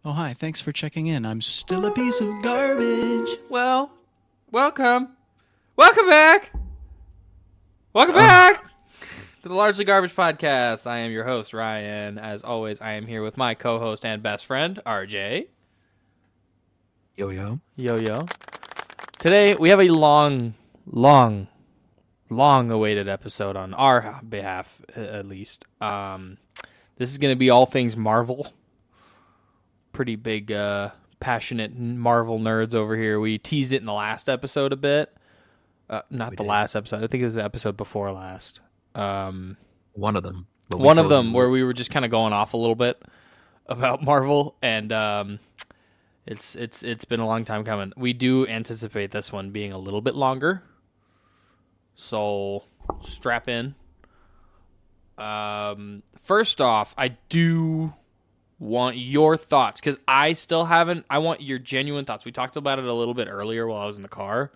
Oh, hi, thanks for checking in. I'm still a piece of garbage. Well, welcome. Welcome back. Welcome Oh, back to the Largely Garbage Podcast. I am your host, Ryan. As always, I am here with my co host and best friend, RJ. yo, yo. Yo, yo. Today, we have a long awaited episode on our behalf, at least. This is going to be all things Marvel. Pretty big, passionate Marvel nerds over here. We teased it in the last episode a bit. Not We the did. last episode. I think it was the episode before last. One of them. But we One of told them you where we were just kind of going off a little bit about Marvel, and it's been a long time coming. We do anticipate this one being a little bit longer, so strap in. First off, I do want your thoughts because I still haven't. I want your genuine thoughts. We talked about it a little bit earlier while I was in the car,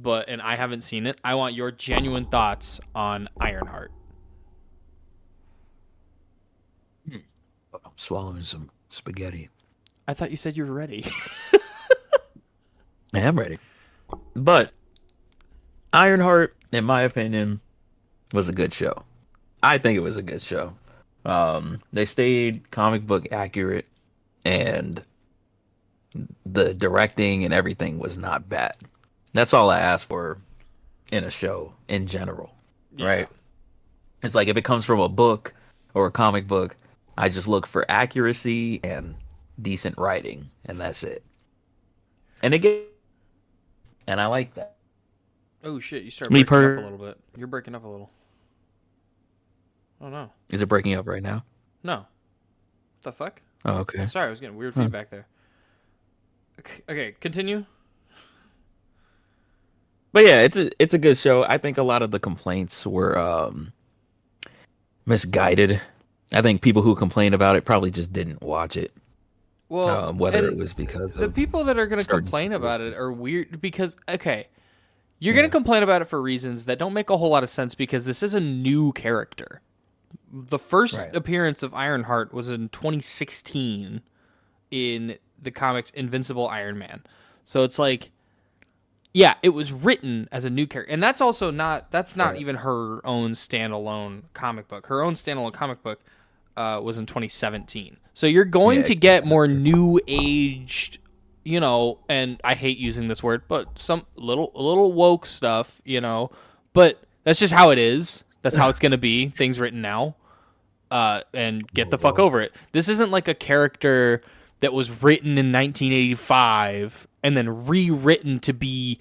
and I haven't seen it. I want your genuine thoughts on Ironheart. I'm swallowing some spaghetti. I thought you said you were ready. I am ready. But Ironheart, in my opinion, was a good show. I think it was a good show. They stayed comic book accurate, and the directing and everything was not bad. That's all I ask for in a show in general, right? It's like if it comes from a book or a comic book, I just look for accuracy and decent writing, and that's it. And and I like that. Oh shit! You start Me breaking up a per little bit. You're breaking up a little. Oh no, Is it breaking up right now? no. What the fuck? Oh, okay. Sorry, I was getting weird Huh. feedback there. Okay, continue. But yeah, it's a good show. I think a lot of the complaints were misguided. I think people who complained about it probably just didn't watch it. Well, Whether it and was because the of people that are going to certain complain about it situations. are weird because okay, you're going to complain about it for reasons that don't make a whole lot of sense because this is a new character. The first Right. appearance of Ironheart was in 2016 in the comics Invincible Iron Man. So it's like, yeah, it was written as a new character, and that's not Right. even her own standalone comic book. Her own standalone comic book was in 2017. So you're going Yeah. to get more new aged, and I hate using this word, but some little woke stuff, But that's just how it is. That's how it's going to be. Things written now, and get the fuck Whoa. over it. This isn't like a character that was written in 1985 and then rewritten to be,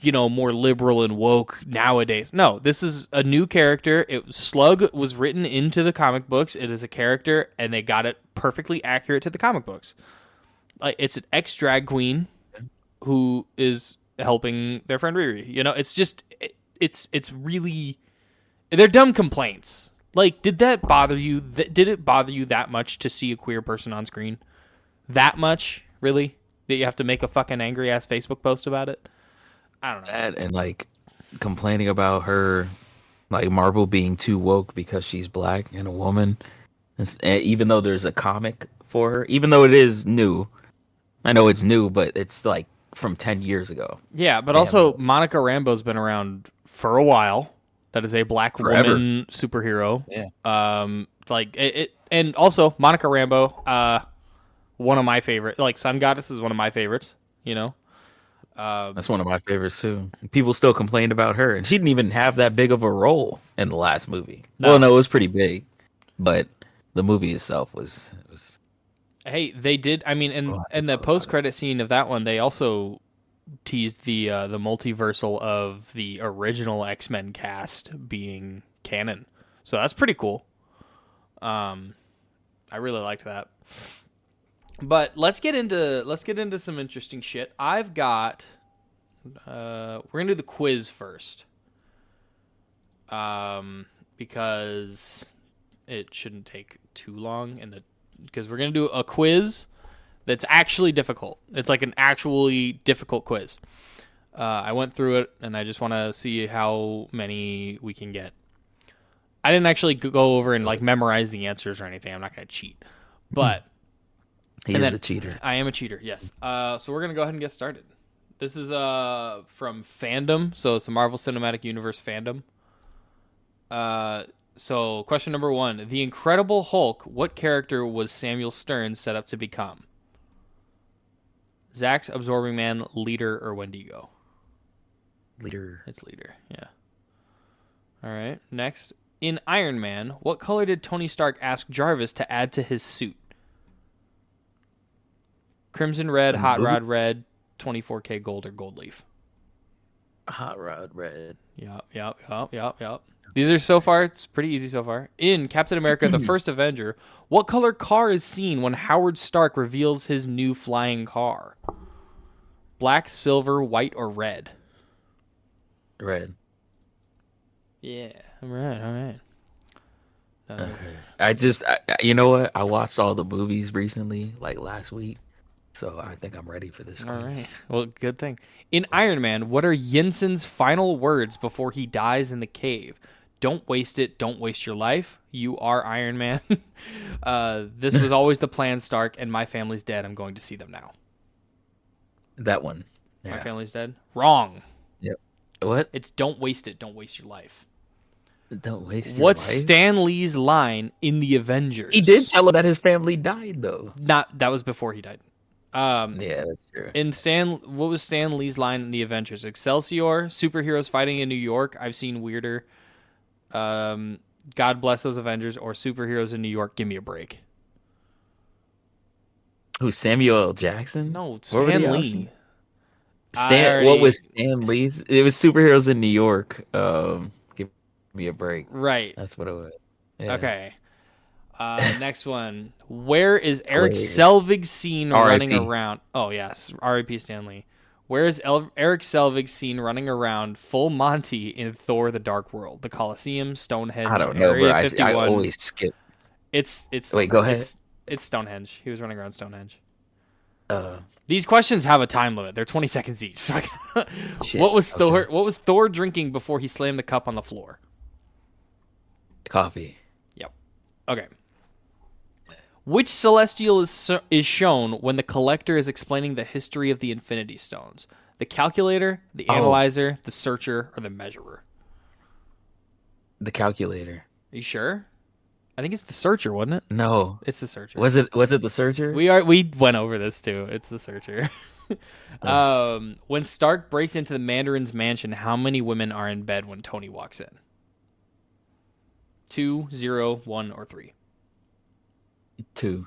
more liberal and woke nowadays. No, this is a new character. Slug was written into the comic books. It is a character, and they got it perfectly accurate to the comic books. Like it's an ex drag queen who is helping their friend Riri. It's just it's really they're dumb complaints. Like, did that bother you? Did it bother you that much to see a queer person on screen? That much, really? That you have to make a fucking angry ass Facebook post about it? I don't know. That and like complaining about her, like Marvel being too woke because she's black and a woman. Even though there's a comic for her, even though it is new, I know it's new, but it's like from 10 years ago. Yeah, but They also haven't Monica Rambeau's been around for a while. That is a black forever. woman superhero. Yeah. It's like and also Monica Rambeau, one of my favorite. Like Sun Goddess is one of my favorites. You know. That's one of my favorites too. People still complained about her, and she didn't even have that big of a role in the last movie. No. Well, no, it was pretty big, but the movie itself was Hey, they did. I mean, oh, I in the forgot post about it. credit scene of that one, they also teased the multiversal of the original X Men cast being canon. So that's pretty cool. I really liked that. But let's get into some interesting shit. I've got. We're gonna do the quiz first. Because it shouldn't take too long, because we're gonna do a quiz that's actually difficult. It's like an actually difficult quiz. I went through it, and I just want to see how many we can get. I didn't actually go over and like memorize the answers or anything. I'm not gonna cheat, but He And is then- a cheater. I am a cheater, yes. So we're gonna go ahead and get started. This is from Fandom, so it's the Marvel Cinematic Universe fandom. So question number 1: The Incredible Hulk. What character was Samuel Stern set up to become? Zax, Absorbing Man, Leader, or Wendigo? Leader. It's Leader, yeah. All right. Next, in Iron Man, what color did Tony Stark ask Jarvis to add to his suit? Crimson Red, In the Hot movie? Rod Red, 24K Gold, or Gold Leaf? Hot Rod Red. Yep. These are so far, it's pretty easy so far. In Captain America, the First Avenger, what color car is seen when Howard Stark reveals his new flying car? Black, silver, white, or red? Red. Yeah, all right. Okay. You know what? I watched all the movies recently, like last week, so I think I'm ready for this. All quiz. right. Well, good thing. In Iron Man, what are Yinsen's final words before he dies in the cave? Don't waste it. Don't waste your life. You are Iron Man. This was always the plan, Stark, and my family's dead. I'm going to see them now. That one. My Yeah. family's dead? Wrong. What? It's don't waste it. Don't waste your life. Don't waste your What's life. Stan Lee's line in The Avengers? He did tell him that his family died, though. That was before he died. Yeah, that's true. What was Stan Lee's line in The Avengers? Excelsior, superheroes fighting in New York. I've seen weirder. God bless those Avengers, or superheroes in New York. Give me a break. Who? Samuel L. Jackson? No, What were Stan the Lee. options? I What was already- Stan Lee's? It was superheroes in New York. Give me a break. Right. That's what it was. Yeah. Okay. Next one. Where is Eric Wait. Selvig seen running R.I.P.. around? Oh, yes. R.I.P. Stanley. Where is Eric Selvig seen running around full Monty in Thor: The Dark World? The Colosseum, Stonehenge, I don't know, Area bro. I 51. always skip. It's Wait, go ahead. It's Stonehenge. He was running around Stonehenge. Uh, These questions have a time limit. They're 20 seconds each. So Shit, what was Thor? okay. What was Thor drinking before he slammed the cup on the floor? Coffee. Okay. Which celestial is shown when the collector is explaining the history of the Infinity Stones? The calculator, the Oh. analyzer, the searcher, or the measurer? The calculator. Are you sure? I think it's the searcher, wasn't it? No. It's the searcher. Was it the searcher? We went over this too. It's the searcher. When Stark breaks into the Mandarin's mansion, how many women are in bed when Tony walks in? 2, 0, 1, or 3? 2.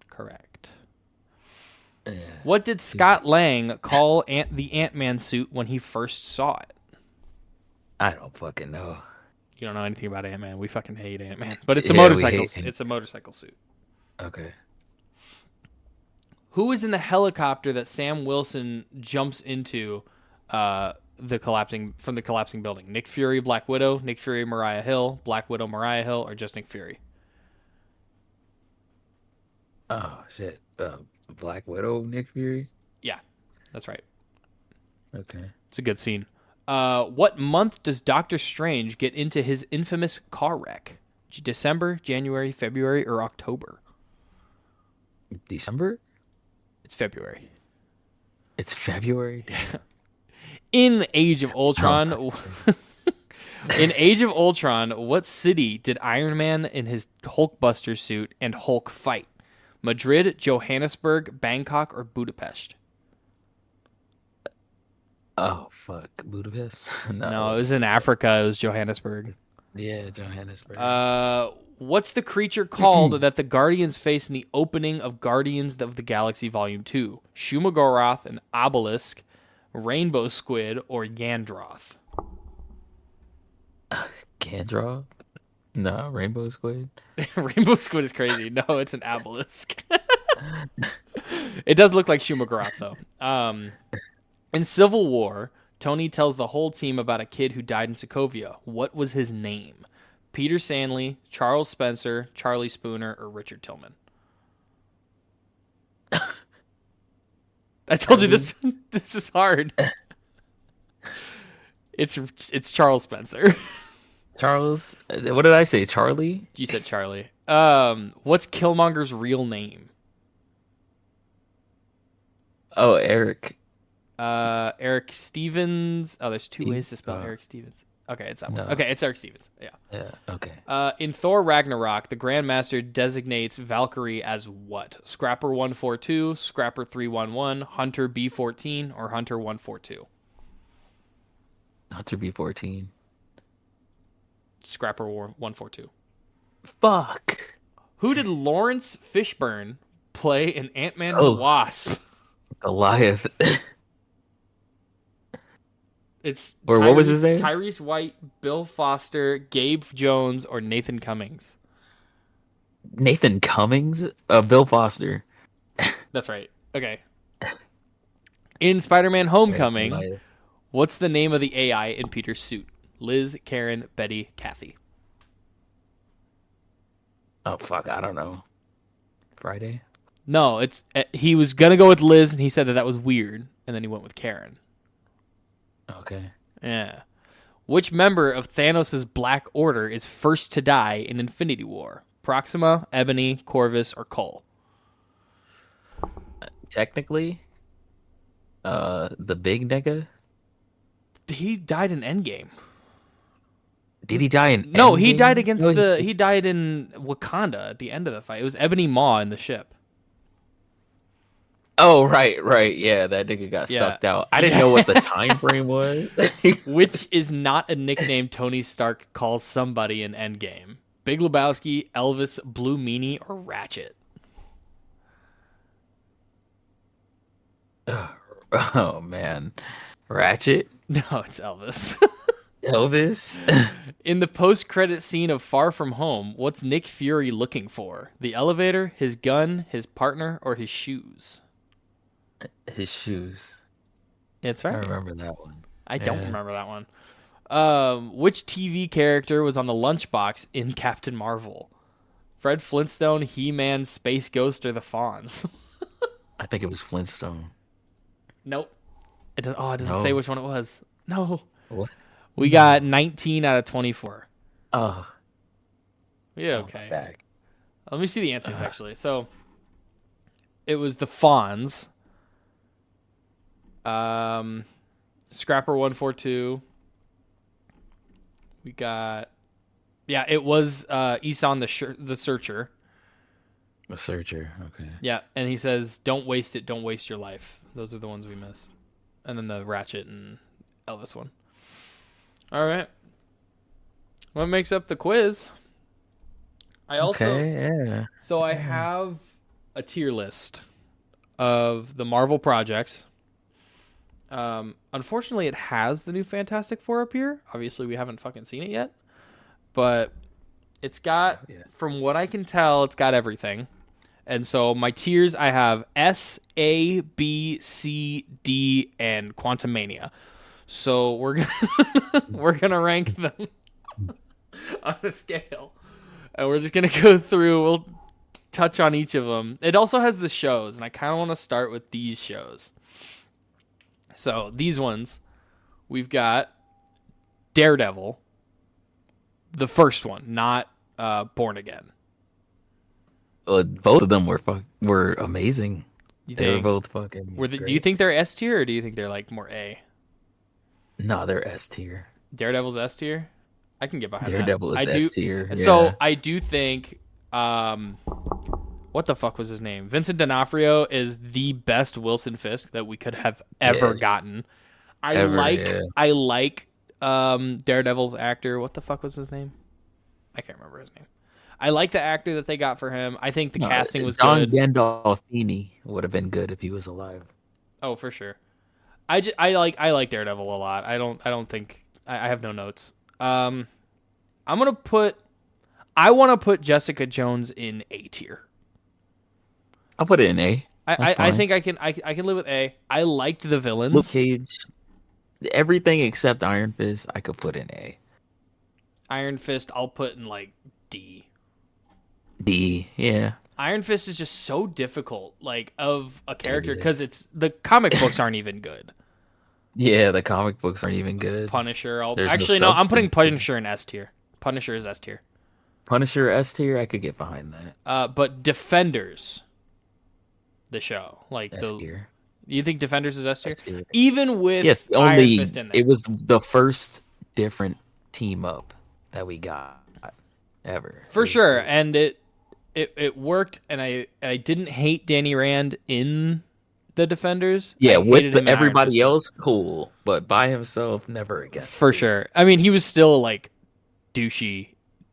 Correct. Yeah. What did Scott Lang call the Ant-Man suit when he first saw it? I don't fucking know. You don't know anything about Ant-Man. We fucking hate Ant-Man. But it's a Yeah, we motorcycle. hate him. It's a motorcycle suit. Okay. Who is in the helicopter that Sam Wilson jumps into the collapsing building? Nick Fury, Black Widow, Nick Fury, Mariah Hill, Black Widow, Mariah Hill, or just Nick Fury? Oh shit. Black Widow, Nick Fury. Yeah, that's right. Okay. It's a good scene. What month does Doctor Strange get into his infamous car wreck? December, January, February, or October? December? It's February. It's February. In Age of Ultron, Oh, in Age of Ultron, what city did Iron Man in his Hulkbuster suit and Hulk fight? Madrid, Johannesburg, Bangkok, or Budapest? Oh fuck, Budapest. No, it was in Africa. It was Johannesburg. Yeah, Johannesburg. What's the creature called that the Guardians face in the opening of Guardians of the Galaxy Volume 2? Shumagoroth, an obelisk, rainbow squid, or Yandroth? Gandalf? No, Rainbow Squid. Rainbow squid is crazy. No, it's an obelisk. It does look like Shumagoroth, though. In Civil War, Tony tells the whole team about a kid who died in Sokovia. What was his name? Peter Sanley, Charles Spencer, Charlie Spooner, or Richard Tillman? I told you this is hard. It's Charles Spencer. Charles? What did I say? Charlie? You said Charlie. What's Killmonger's real name? Oh, Eric. Eric Stevens. Oh, there's two ways to spell Eric Stevens. Okay, it's that one. Okay, it's Eric Stevens. Yeah. Yeah. Okay. In Thor Ragnarok, the Grandmaster designates Valkyrie as what? Scrapper 142, Scrapper 311, Hunter B14, or Hunter 142? Hunter B14. Scrapper 142. Fuck. Who did Lawrence Fishburne play in Ant-Man and Oh. the Wasp? Goliath. It's Or what was his name? Tyrese White, Bill Foster, Gabe Jones, or Nathan Cummings. Nathan Cummings? Bill Foster. That's right. Okay. In Spider-Man Homecoming, Goliath. what's the name of the AI in Peter's suit? Liz, Karen, Betty, Kathy. Oh, fuck. I don't know. Friday? No, it's he was gonna go with Liz, and he said that was weird, and then he went with Karen. Okay. Yeah. Which member of Thanos' Black Order is first to die in Infinity War? Proxima, Ebony, Corvus, or Cole? Technically, the big nigga? He died in Endgame. Did he die in No, he Endgame? died against No, he died in Wakanda at the end of the fight. It was Ebony Maw in the ship. Oh, right. Yeah, that nigga got Yeah. sucked out. I didn't know what the time frame was. Which is not a nickname Tony Stark calls somebody in Endgame. Big Lebowski, Elvis, Blue Meanie, or Ratchet? Oh, man. Ratchet? No, it's Elvis. Elvis? In the post-credit scene of Far From Home, what's Nick Fury looking for? The elevator, his gun, his partner, or his shoes? His shoes. It's I right. remember that one. I don't Yeah. remember that one. Which TV character was on the lunchbox in Captain Marvel? Fred Flintstone, He-Man, Space Ghost, or the Fonz? I think it was Flintstone. Nope. It doesn't No. say which one it was. No. What? We got 19 out of 24. Oh, Yeah, my okay. bag. Let me see the answers, actually. So, it was the Fonz. Scrapper 142. We got... Yeah, it was Isan the Searcher. A searcher. Okay. Yeah, and he says, don't waste it, don't waste your life. Those are the ones we missed. And then the Ratchet and Elvis one. All right. What makes up the quiz? I also... Okay, yeah. So I have a tier list of the Marvel projects. Unfortunately, it has the new Fantastic Four up here. Obviously, we haven't fucking seen it yet. But it's got, from what I can tell, it's got everything. And so my tiers, I have S, A, B, C, D, and Quantumania. So we're gonna rank them on a scale, and we're just gonna go through. We'll touch on each of them. It also has the shows, and I kind of want to start with these shows. So these ones, we've got Daredevil, the first one, not Born Again. Both of them were amazing. You They were think? both fucking. Do you think they're S tier, or do you think they're like more A? No, they're S tier. Daredevil's S tier. I can get behind Daredevil that. is S tier. So I do think, what the fuck was his name? Vincent D'Onofrio is the best Wilson Fisk that we could have ever gotten. I like Daredevil's actor. What the fuck was his name? I can't remember his name. I like the actor that they got for him. I think the casting was John good. Gandolfini would have been good if he was alive. Oh, for sure. I like Daredevil a lot. I don't think I have no notes. I want to put Jessica Jones in A tier. I'll put it in A. I think I can live with A. I liked the villains. Luke Cage, everything except Iron Fist, I could put in A. Iron Fist, I'll put in like D. D, yeah. Iron Fist is just so difficult, like of a character, because it's the comic books aren't even good. Yeah, the comic books aren't even good. Punisher, There's I'm putting substance. Punisher in S tier. Punisher is S tier. Punisher S tier, I could get behind that. But Defenders, the show, like S tier. You think Defenders is S tier? S tier. Even with Yes, Iron only Fist in there. it was the first different team up that we got ever. For sure, and it worked, and I didn't hate Danny Rand in the Defenders. Yeah, I with hated him in Iron everybody Fist. else, cool, but by himself, never again. For sure. I mean, he was still like douchey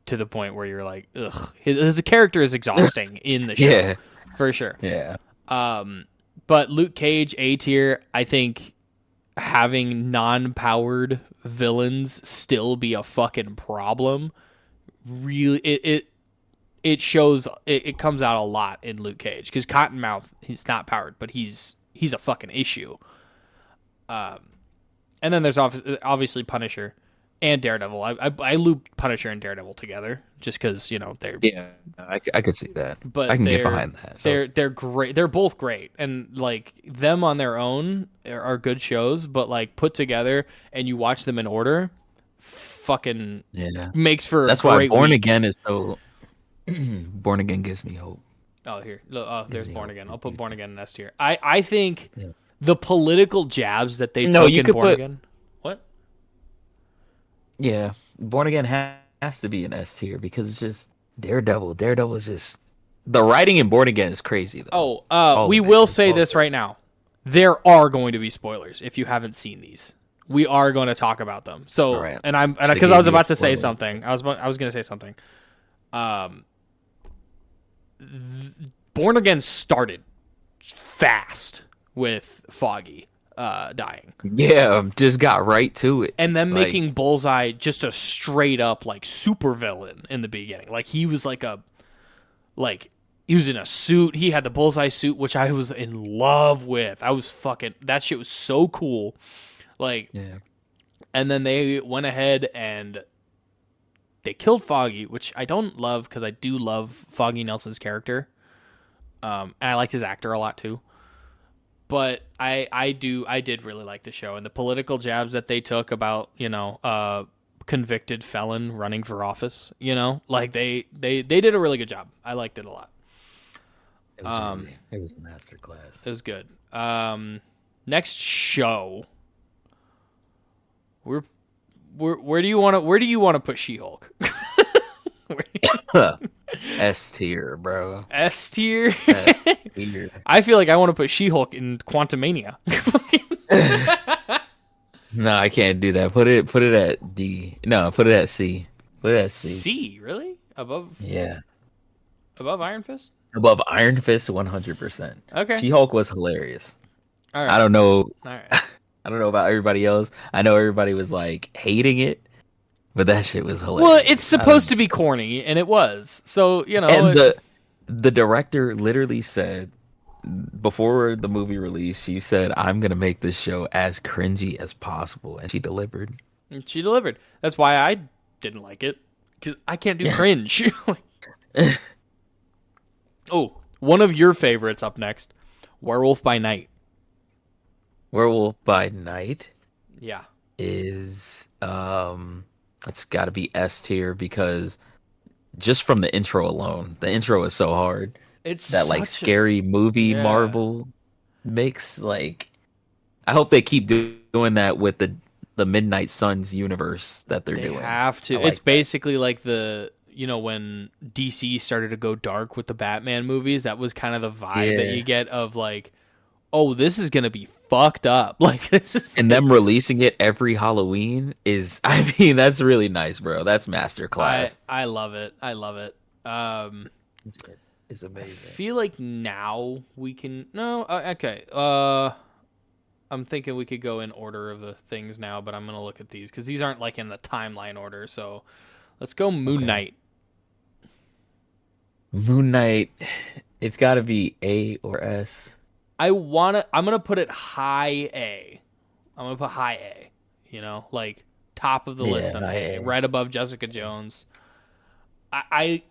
to the point where you're like, ugh. His character is exhausting in the show. Yeah, For sure. yeah, But Luke Cage, A tier, I think having non-powered villains still be a fucking problem. Really, it shows, it comes out a lot in Luke Cage, because Cottonmouth, he's not powered, but he's a fucking issue. And then there's obviously Punisher and Daredevil. I loop Punisher and Daredevil together just because, you know, they're I could see that. but I can get they're- behind that. So. They're great. They're both great, and like them on their own are good shows, but like put together and you watch them in order, fucking Yeah, makes for that's a why great Born week. Again is so. Born Again gives me hope. Oh, here. Oh, there's Yeah. Born Again. I'll put Born Again in S tier. I think Yeah. the political jabs that they No, took you in could Born put- Again. What? Yeah, Born Again has to be an S tier because it's just Daredevil. Daredevil is just the writing in Born Again is crazy though. Oh, we of it will is say all this of it. right now. There are going to be spoilers if you haven't seen these. We are going to talk about them. So, All right. and Should've because I gave was you a about to say spoiler. something. I was going to say something. Born Again started fast with Foggy dying, Yeah, just got right to it. and then Like- making Bullseye just a straight up like super villain in the beginning. Like he was he was in a suit. He had the Bullseye suit, which I was in love with. I was fucking, that shit was so cool. Like, Yeah, and then they went ahead and they killed Foggy, which I don't love because I do love Foggy Nelson's character. And I liked his actor a lot too. But I did really like the show, and the political jabs that they took about, you know, convicted felon running for office, you know, like they did a really good job. I liked it a lot. it was it was a masterclass. It was good. Next show. Where do you want to put She-Hulk? S tier, bro. S tier. S tier. I feel like I want to put She-Hulk in Quantumania. No, I can't do that. Put it at D. No, put it at C. Put it at C. C, really? Above Yeah, Iron Fist? above Iron Fist, 100%. Okay. She-Hulk was hilarious. All right. I don't know. All right. I don't know about everybody else. I know everybody was like hating it, but that shit was hilarious. Well, it's supposed to be corny, and it was. So, you know. And the director literally said before the movie release, she said, "I'm gonna make this show as cringy as possible," and she delivered. And she delivered. That's why I didn't like it, because I can't do cringe. Oh, one of your favorites up next, Werewolf by Night. Werewolf by Night Yeah. is it's got to be S tier because just from the intro alone, the intro is so hard. It's That like such a- scary movie Yeah. Marvel mix. Like, I hope they keep doing that with the Midnight Suns universe that they're They doing. have to. I like It's that. basically like when DC started to go dark with the Batman movies, that was kind of the vibe that Yeah. you get of like, oh, this is going to be fucked up. Like, this is. And them releasing it every Halloween is, I mean, that's really nice, bro. That's masterclass. I love it. I love it. It's I amazing. feel like now we can. No, okay. I'm thinking we could go in order of the things now, but I'm gonna look at these because these aren't like in the timeline order. So let's go Moon Okay. Knight. Moon Knight, it's got to be A or S. I'm gonna put it high A. I'm gonna put high A. You know, like top of the list Yeah, on high A, A. right above Jessica Jones. I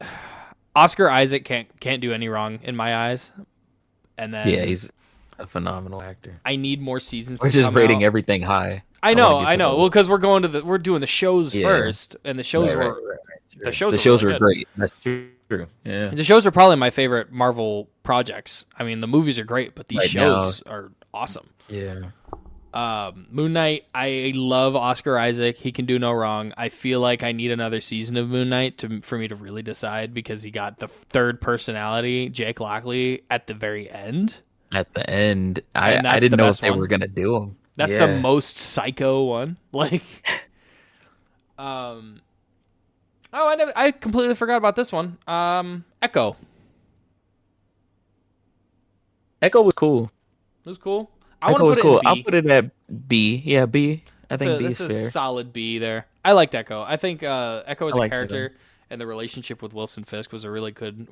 Oscar Isaac can't do any wrong in my eyes. And then Yeah, he's a phenomenal actor. I need more seasons. We're to just come rating out. everything high. I wanna know. get to the- Well, because we're doing the shows Yeah. first, and the shows Right, were right, right, right. the shows The were shows really were good. great. That's true. True. Yeah. The shows are probably my favorite Marvel projects. I mean, the movies are great, but these Right shows are awesome. Yeah. Moon Knight, I love Oscar Isaac. He can do no wrong. I feel like I need another season of Moon Knight for me to really decide, because he got the third personality, Jake Lockley, at the very end. At the end, And that's I didn't the know if best they one. were gonna do them. That's the most psycho one. Like, I completely forgot about this one. Echo. Echo was cool. It was cool. I want Echo to was put cool. it in B. I'll put it at B. Yeah, B. I think B is That's a fair. solid B there. I liked Echo. I think Echo as I a liked character and the relationship with Wilson Fisk was a really good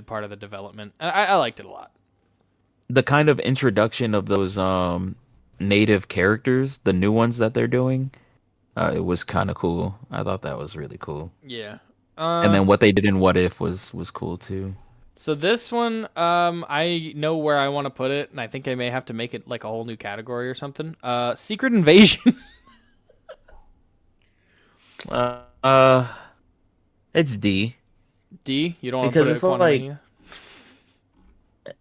part of the development. I liked it a lot. The kind of introduction of those native characters, the new ones that they're doing, it was kind of cool. I thought that was really cool. Yeah. And then what they did in What If was cool too. So this one, I know where I want to put it, and I think I may have to make it like a whole new category or something. Secret Invasion. It's D. D. You don't want to Because put it it's at like- Quantumania?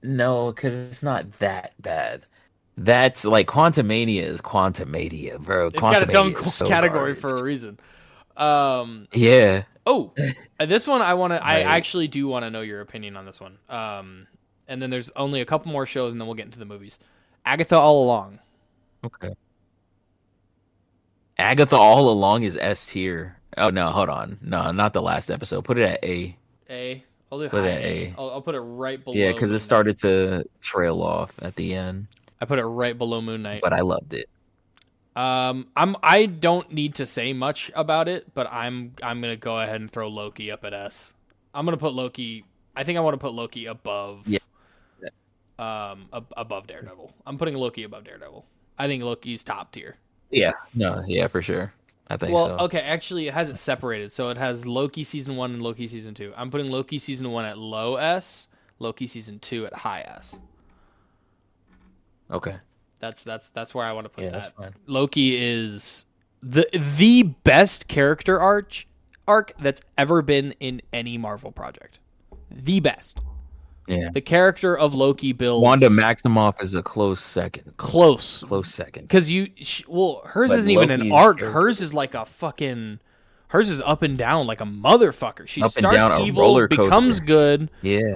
No, because it's not that bad. That's like Quantumania is Quantumania, bro. It's got its own Quantumania is so category garbage. for a reason. Yeah. Oh, this one I want to. I Right. actually do want to know your opinion on this one. And then there's only a couple more shows, and then we'll get into the movies. Agatha All Along. Okay. Agatha All Along is S tier. Oh no, hold on. No, not the last episode. Put it at A. A. I'll do Put high it at A. A. I'll put it right below. Yeah, because Moon it Knight. started to trail off at the end, I put it right below Moon Knight. but I loved it. I don't need to say much about it, but I'm gonna go ahead and throw Loki up at S. I'm gonna put Loki. I think I want to put Loki above. Yeah. Above Daredevil. I'm putting Loki above Daredevil. I think Loki's top tier. Yeah. No. Yeah, for sure. I think Well, so. okay, actually, it has it separated. So it has Loki season 1 and Loki season 2. I'm putting Loki season 1 at low S, Loki season 2 at high S. Okay. That's where I want to put Yeah, that. that's fine. Loki is the best character arc that's ever been in any Marvel project. The best. Yeah. The character of Loki builds Wanda Maximoff is a close second. close. Close second. Because hers But isn't even Loki's an arc. character- Hers is like a fucking. Hers is up and down like a motherfucker. She Up and starts down, a evil, roller becomes coaster. good, Yeah.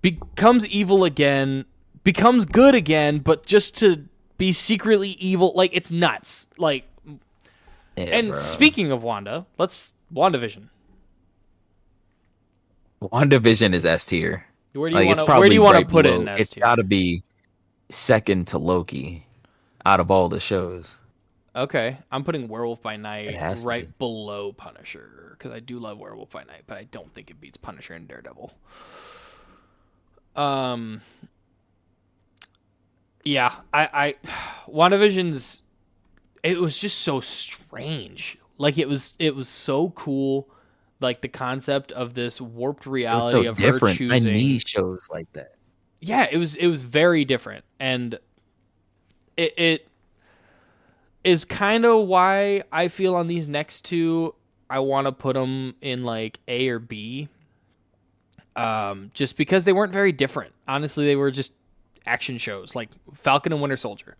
becomes evil again, becomes good again, but just to be secretly evil, like it's nuts. Like, Yeah, and bro. speaking of Wanda, WandaVision. WandaVision is S tier. Where do Like you it's want to? probably Where do you want to right put it below- in S It's tier? got to be second to Loki out of all the shows. Okay, I'm putting Werewolf by It Night has to right be. below Punisher because I do love Werewolf by Night, but I don't think it beats Punisher and Daredevil. Yeah, I WandaVision's it was just so strange. Like it was so cool, like the concept of this warped It was reality so of her different. I choosing. need shows like that. Yeah, it was very different, and it is kind of why I feel on these next two I want to put them in like A or B. Just because they weren't very different. Honestly, they were just action shows like Falcon and Winter Soldier.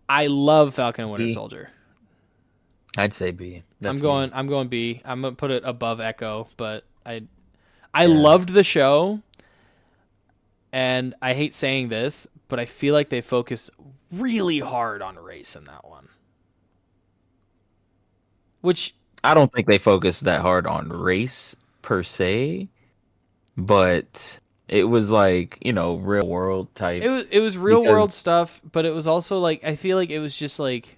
I love Falcon and Winter B. Soldier. I'd say B. That's I'm going B. I'm gonna put it above Echo, but I Yeah. loved the show, and I hate saying this, but I feel like they focused really hard on race in that one. Which I don't think they focused that hard on race per se, but it was like, real world type. it was real Because- world stuff, but it was also like I feel like it was just like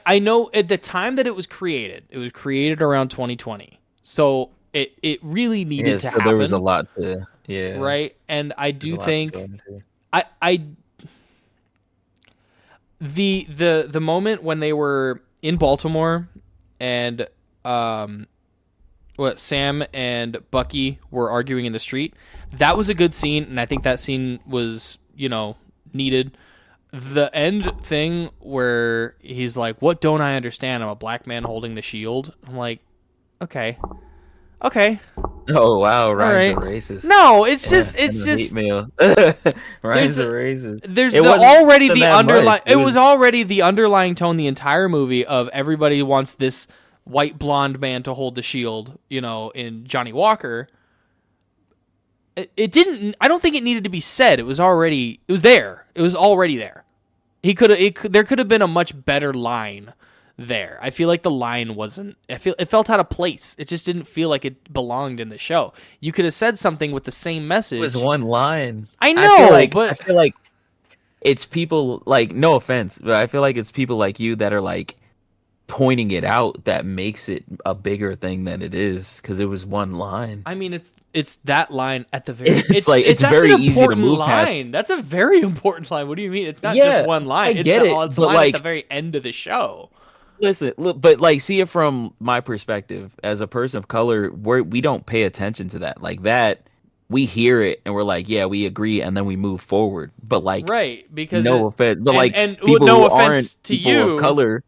I know at the time that it was created around 2020. So it really needed Yeah, to so happen. there was a lot to, yeah. Right? And I there's a do lot to think go into. I the moment when they were in Baltimore and Sam and Bucky were arguing in the street, that was a good scene, and I think that scene was, needed. The end thing where he's like, "What don't I understand? I'm a black man holding the shield." I'm like, Okay. Oh wow, Ryan's right. a racist. No, it's Yeah, just it's and a hate just mail. there's Ryan's a racist. there's It the wasn't already the that underlying. much. It was already the underlying tone the entire movie of everybody wants this white blonde man to hold the shield. You know, in Johnny Walker. It didn't. I don't think it needed to be said. It was already. It was there. It was already there. He could have. There could have been a much better line there. I feel like the line wasn't. It felt out of place. It just didn't feel like it belonged in the show. You could have said something with the same message. It was one line. I know, but I feel like it's people like, no offense, but I feel like it's people like you that are like pointing it out that makes it a bigger thing than it is, because it was one line. I mean, it's that line at the very. It's that's very an easy to important move past. line. That's a very important line. What do you mean? It's not Yeah, just one line. I get it, It's a but, line like, at the very end of the show. Listen, look, but like, see it from my perspective as a person of color, we don't pay attention to that. Like that, we hear it and we're like, yeah, we agree, and then we move forward. But like, Right, because no offense, but and people no who offense aren't to people you, of color,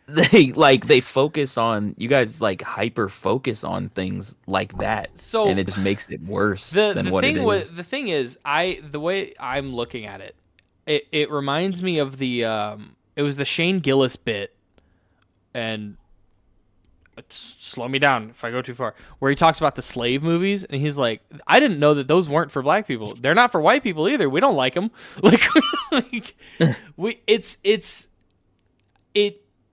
they focus on, you guys like hyper focus on things like that, So and it just makes it worse the than what it is. the thing is, the way I'm looking at it, it reminds me of the it was the Shane Gillis bit, and slow me down if I go too far, where he talks about the slave movies, and he's like, I didn't know that those weren't for black people. They're not for white people either. We don't like them. Like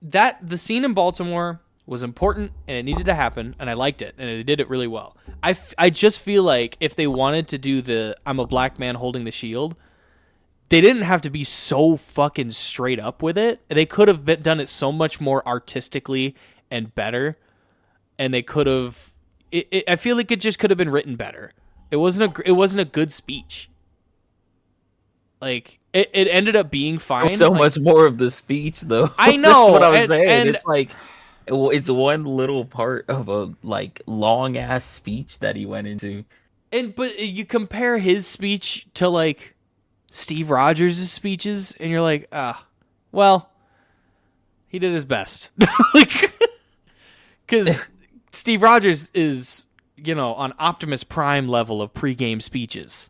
that the scene in Baltimore was important and it needed to happen, and I liked it, and they did it really well. I just feel like if they wanted to do the I'm a black man holding the shield, they didn't have to be so fucking straight up with it. They could have done it so much more artistically and better, and they could have. I feel like it just could have been written better. It wasn't a good speech. Like it ended up being fine. So like, much more of the speech, though. I know. That's what I was saying. And it's like it's one little part of a like long ass speech that he went into. but you compare his speech to like Steve Rogers' speeches, and you're like, well, he did his best. Like, because Steve Rogers is, on Optimus Prime level of pregame speeches.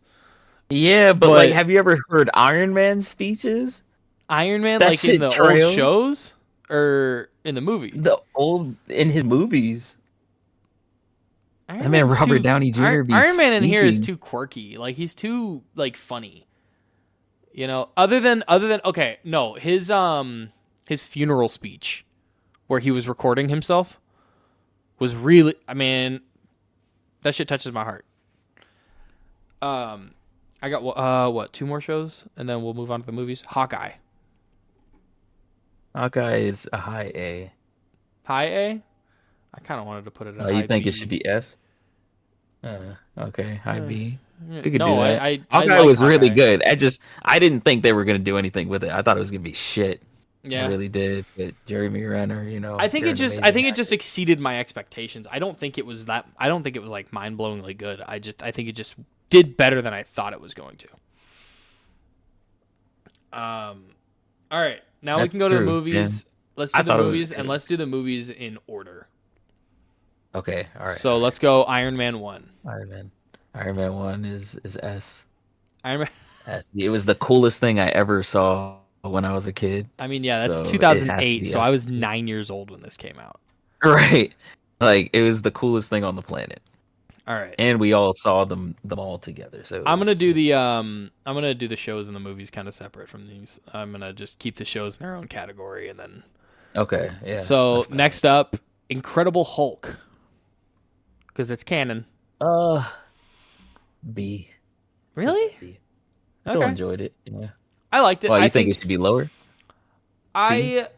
Yeah, but But- like, have you ever heard Iron Man's speeches? Iron Man, That like in shit the trails. old shows or in the movie. In his movies. Iron That man Man's Robert too- Downey Jr. Iron, be Iron Man in here is speaking. too quirky. Like he's too like funny. Other than okay, no, his funeral speech where he was recording himself was really, I mean, that shit touches my heart. I got what, 2 more shows and then we'll move on to the movies. Hawkeye. Hawkeye is a high A. High A? I kind of wanted to put it at You high think B. it should be S? Okay, high B. We could No, do that. I Hawkeye like was really Hawkeye. good. I didn't think they were gonna do anything with it. I thought it was gonna be shit. Yeah. I really did. But Jeremy Renner, I think you're it an just amazing exceeded my expectations. I don't think it was like mind-blowingly good. I think it just did better than I thought it was going to. All right. Now we That's can go to the true, movies. Let's do I the thought it was movies, and good. let's do the movies in order. Okay, all right. So let's go Iron Man 1. Iron Man. Iron Man 1 is S. Iron Man S. It was the coolest thing I ever saw when I was a kid. I mean, yeah, that's So it has to 2008, be so I was S. 9 years old when this came out. Right. Like, it was the coolest thing on the planet. All right. And we all saw them all together. So I'm gonna do the shows and the movies kind of separate from these. I'm gonna just keep the shows in their own category, and then. Okay, yeah. So that's fine. next up, Incredible Hulk, because it's canon. B. Really? B. Still Okay. enjoyed it. Yeah. I liked it. Well, you I think it should be lower? I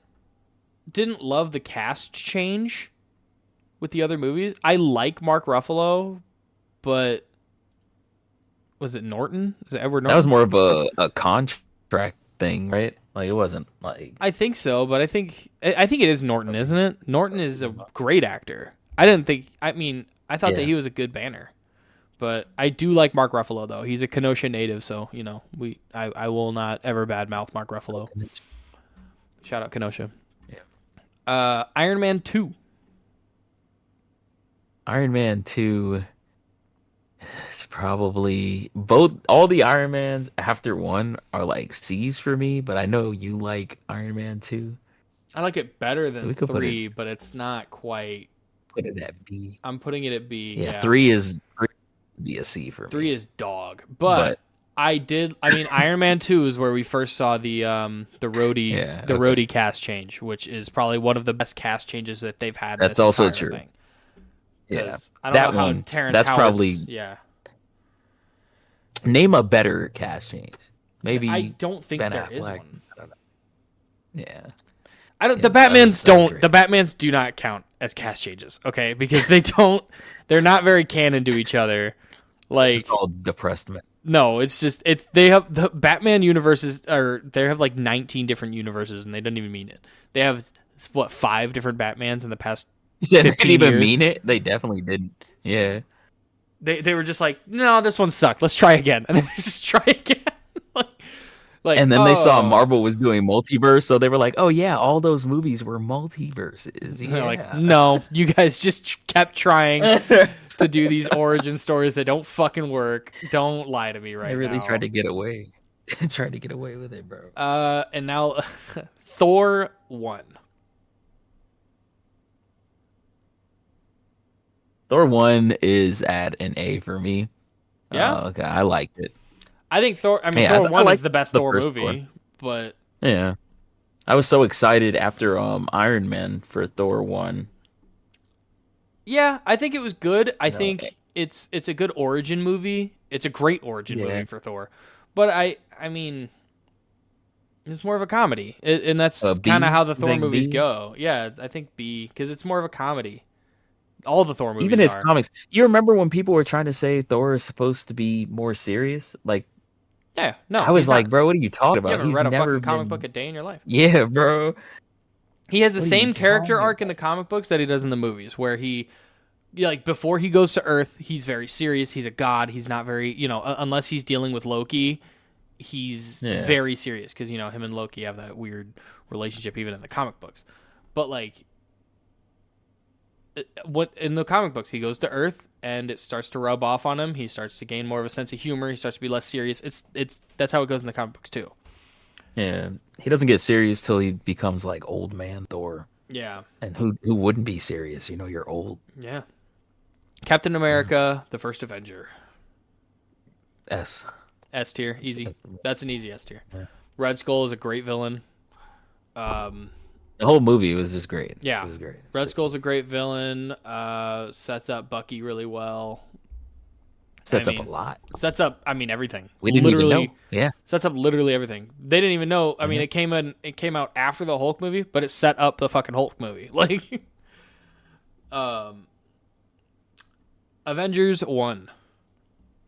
didn't love the cast change with the other movies. I like Mark Ruffalo, but was it Norton? Is it Edward Norton? That was more of a contract thing, right? Like, it wasn't like. I think so, but I think it is Norton, isn't it? Norton is a great actor. I thought that Yeah. he was a good Banner. But I do like Mark Ruffalo though. He's a Kenosha native, so I will not ever badmouth Mark Ruffalo. Shout out Kenosha. Yeah. Iron Man 2. Iron Man 2 is probably all the Iron Mans after 1 are like C's for me, but I know you like Iron Man 2. I like it better We than could 3, but it's not quite. put it at B. I'm putting it at B. Yeah, Yeah. 3 is be a C for me. 3 is dog. But I mean, Iron Man 2 is where we first saw the roadie cast change, which is probably one of the best cast changes that they've had. That's in this also entire true. Thing. Yeah, 'Cause I don't that know how one. Terrence That's Howard's- probably yeah. Name a better cast change. Maybe I don't think Ben there is Affleck. one. I don't know. Yeah. I don't. Yeah, the that was Batmans so don't. great. The Batmans do not count as cast changes. Okay, because they don't. They're not very canon to each other. Like It's called Depressed Man. no, it's just they have the Batman universes or they have like 19 different universes and they don't even mean it. They have what 5 different Batmans in the past. You said they 15 didn't even years. mean it? They definitely didn't. Yeah. They were just like, no, this one sucked. Let's try again, and then they just try again. like And then they saw oh. Marvel was doing multiverse, so they were like, "Oh yeah, all those movies were multiverses." They're Yeah. like, no, you guys just kept trying to do these origin stories that don't fucking work. Don't lie to me right I really now. tried to get away. Tried to get away with it, bro. And now Thor 1. Thor 1 is at an A for me. Yeah? Okay, I liked it. I think Thor. I mean, Yeah, Thor I 1 like is the best the Thor first movie, one. but Yeah. I was so excited after Iron Man for Thor 1. yeah, I think it was good. I No, think it's a good origin movie. It's a great origin Yeah. movie for Thor, but I mean, it's more of a comedy, and that's B? kind of how the You Thor think movies B? go. Yeah, I think B because it's more of a comedy. All the Thor movies Even his are. comics. You remember when people were trying to say Thor is supposed to be more serious? Like, Yeah, no, I was he's like, not. bro, what are you talking You about? haven't He's read a never fucking comic been- book a day in your life. Yeah, bro. He has the What are same you character talking arc in the comic books that he does in the movies, where he, like, before he goes to Earth, he's very serious. He's a god. He's not very, unless he's dealing with Loki, he's Yeah. very serious because him and Loki have that weird relationship even in the comic books. But like, what in the comic books, he goes to Earth and it starts to rub off on him. He starts to gain more of a sense of humor. He starts to be less serious. It's that's how it goes in the comic books too. Yeah. He doesn't get serious till he becomes like old man Thor. Yeah. And who wouldn't be serious? You're old. Yeah. Captain America, the First Avenger. S. S tier, easy. That's an easy S tier. Yeah. Red Skull is a great villain. The whole movie was just great. Yeah. It was great. Red Skull's a great villain. Sets up Bucky really well. Sets I up mean, a lot. Sets up, everything. We didn't even know. Yeah. Sets up literally everything. They didn't even know. I mean, it came out after the Hulk movie, but it set up the fucking Hulk movie. Like, Avengers 1.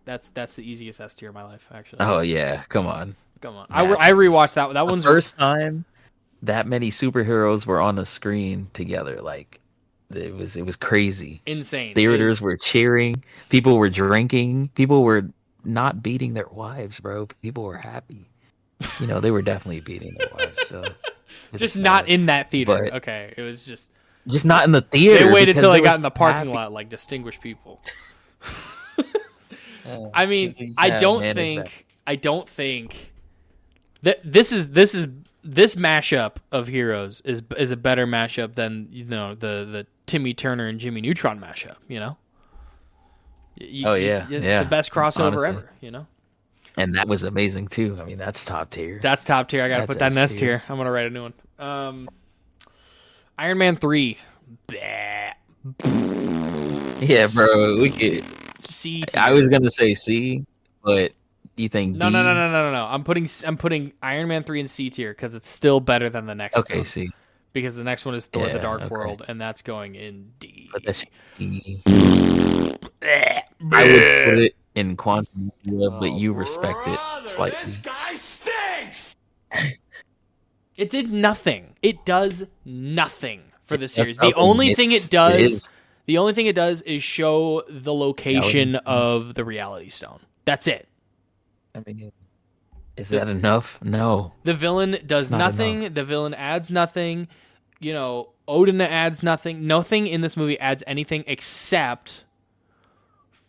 That's the easiest S tier of my life, actually. Oh yeah. Come on. Come on. I rewatched that. That The one's first time that many superheroes were on a screen together, like it was crazy. insane. Theaters were cheering, people were drinking, people were not beating their wives, bro. People were happy. They were definitely beating their wives. So it's Just sad. not in that theater. But- Okay, it was just just not in the theater. they waited because till they were got in the so parking happy. lot like distinguished people. Oh, I mean, he's I sad, don't man, he's sad. think that this mashup of heroes is a better mashup than the Timmy Turner and Jimmy Neutron mashup. Oh, yeah, it's yeah, the best crossover honestly. ever. And that was amazing too. I mean, that's top tier. That's top tier. I gotta That's put that in S S tier. tier. I'm gonna write a new one. Iron Man 3. Bleh. Yeah, bro. We could. C tier. I was gonna say C, but you think No, B? no. I'm putting Iron Man 3 in C tier because it's still better than the next Okay, one. C. Because the next one is Thor: The Yeah, Dark okay. World, and that's going in D. But that's E. Bleh. I would put it in Quantum but you respect it slightly. It did nothing. It does nothing for the does series. The nothing. only thing It's- it does, it is. the only thing it does is show the location Reality Stone. of the Reality Stone. That's it. I mean, is that enough? No. The villain does Not nothing. The villain adds nothing. Odin adds nothing. Nothing in this movie adds anything except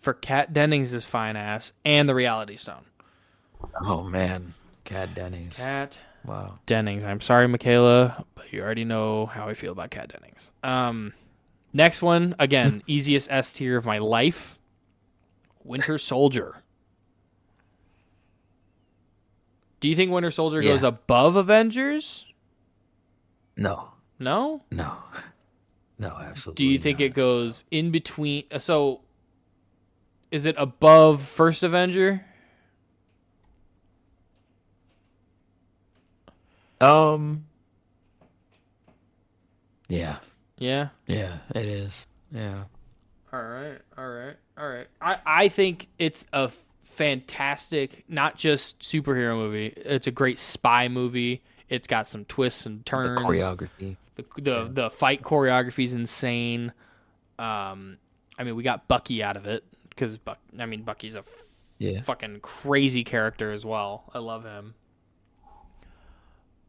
for Kat Dennings' fine ass and the Reality Stone. Oh man, Kat Dennings. Kat Wow. Dennings. I'm sorry, Michaela, but you already know how I feel about Kat Dennings. Next one, again, easiest S tier of my life. Winter Soldier. Do you think Winter Soldier goes above Avengers? No. No? No, absolutely. Do you think not. it goes in between? So, is it above First Avenger? Yeah. Yeah. Yeah, it is. Yeah. All right. I think it's a fantastic, not just superhero movie. It's a great spy movie. It's got some twists and turns. The choreography. The fight choreography is insane. We got Bucky out of it because Bucky's a fucking crazy character as well. I love him.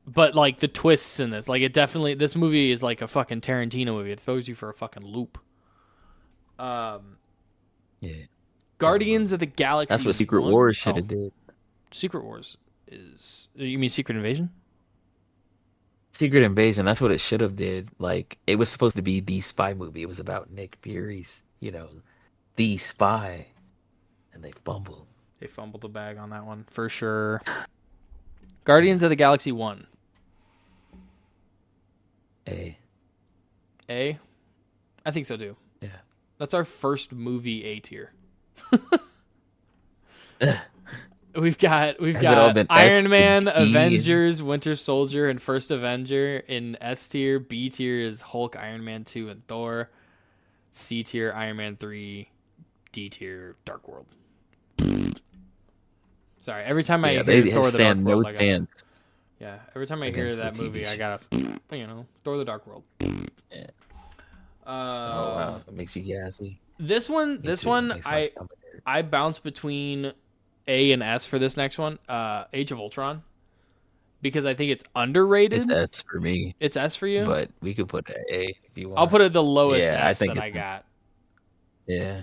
But like the twists in this, like this movie is like a fucking Tarantino movie. It throws you for a fucking loop. Guardians of the Galaxy. That's what Secret Wars should have did. Secret Wars is, you mean Secret Invasion? Secret Invasion, that's what it should have did. Like, it was supposed to be the spy movie. It was about Nick Fury's, the spy. And they fumbled. They fumbled the bag on that one, for sure. Guardians of the Galaxy 1. A? I think so, too. Yeah. That's our first movie A tier. We've got Iron Man, Avengers, Winter Soldier, and First Avenger in S tier. B tier is Hulk, Iron Man 2, and Thor. C tier, Iron Man 3. D tier, Dark World. Sorry, every time I hear Thor the Dark World, I gotta, every time I hear that movie, I gotta, Thor the Dark World. Yeah. Oh wow, it makes you gassy. This one, I bounce between A and S for this next one. Age of Ultron, because I think it's underrated. It's S for me. It's S for you, but we could put it A if you want. I'll put it the lowest S that I got. Yeah,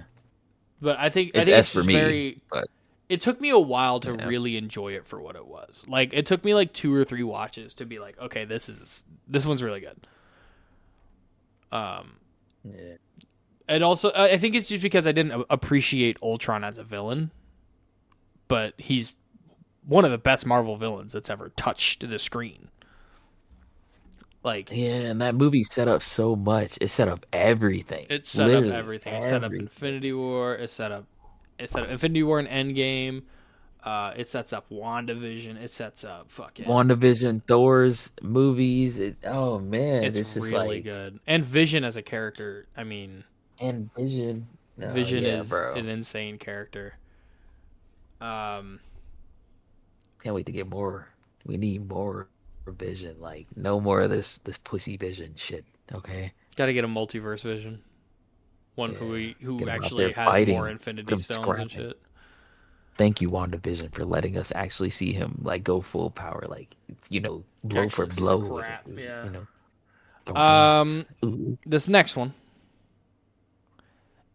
but I think it's S for me. But it took me a while to really enjoy it for what it was. Like, it took me like 2 or 3 watches to be like, okay, this one's really good. And also, I think it's just because I didn't appreciate Ultron as a villain, but he's one of the best Marvel villains that's ever touched the screen. Like, and that movie set up so much. It set up everything. It set up everything. It set up Infinity War. It set up Infinity War and Endgame. It sets up WandaVision. It sets up fucking WandaVision, Thor's movies. Oh man, it's really good. And Vision as a character. I mean, and Vision. Vision is an insane character. Can't wait to get more. We need more Vision. Like, no more of this pussy Vision shit. Okay. Got to get a multiverse Vision. One who actually has more Infinity Stones and shit. Thank you, WandaVision, for letting us actually see him like go full power, like blow for blow. This next one,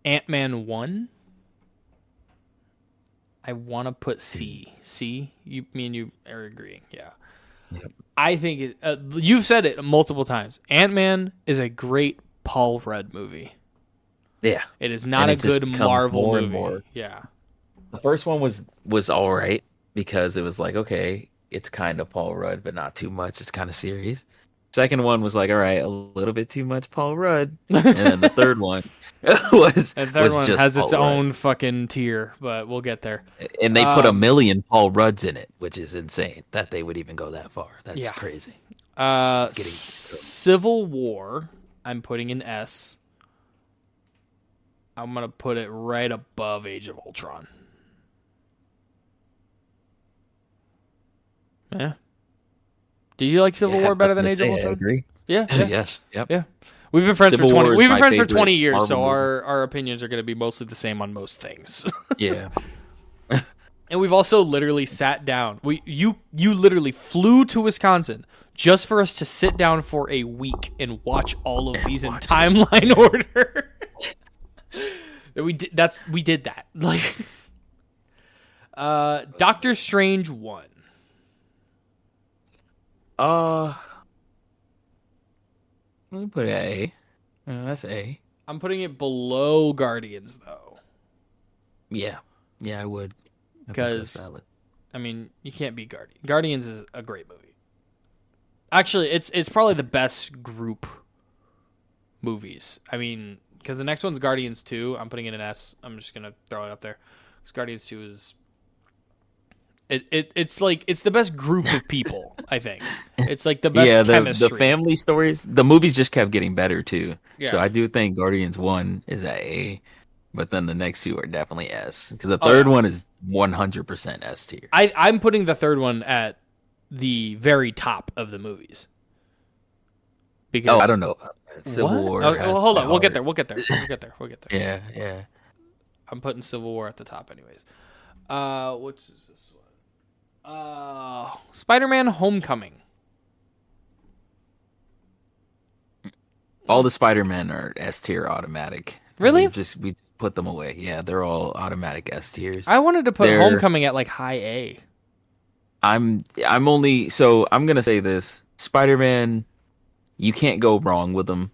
Ant-Man 1. I want to put C. C. Me and you are agreeing. Yeah. Yep. I think you've said it multiple times. Ant-Man is a great Paul Rudd movie. Yeah. It is not a good Marvel movie. Yeah. The first one was all right because it was like, okay, it's kind of Paul Rudd, but not too much. It's kind of serious. Second one was like, all right, a little bit too much Paul Rudd. And then the third one has its own fucking tier, but we'll get there. And they put 1 million Paul Rudds in it, which is insane that they would even go that far. That's crazy. Civil War, I'm putting in S. I'm going to put it right above Age of Ultron. Yeah. Do you like Civil War better than Age of Ultron? I agree. Yeah. Yes. Yep. Yeah. We've been friends Civil for 20. War We've been is friends my for 20 years, favorite so Marvel our opinions are going to be mostly the same on most things. Yeah. And we've also literally sat down. You literally flew to Wisconsin just for us to sit down for a week and watch all of these in timeline order. we did that. Like Doctor Strange 1. Let me put it at A. That's A. I'm putting it below Guardians though. Yeah, I would. Because I mean, you can't beat Guardians. Guardians is a great movie. Actually, it's probably the best group movies. I mean, because the next one's Guardians 2. I'm putting it in S. I'm just gonna throw it up there. Because Guardians 2 is it's like it's the best group of people. I think it's like the best chemistry. The family stories. The movies just kept getting better too. Yeah. So I do think Guardians 1 is at A, but then the next two are definitely S. Because the third one is 100% S tier. I'm putting the third one at the very top of the movies. Because I don't know about that. Civil War. Well, hold on. We'll get there. Yeah. I'm putting Civil War at the top anyways. What's this one? Spider-Man Homecoming. All the Spider-Men are S tier automatic. Really? We put them away. Yeah, they're all automatic S tiers. I wanted to put Homecoming at like high A. I'm gonna say this. Spider-Man, you can't go wrong with them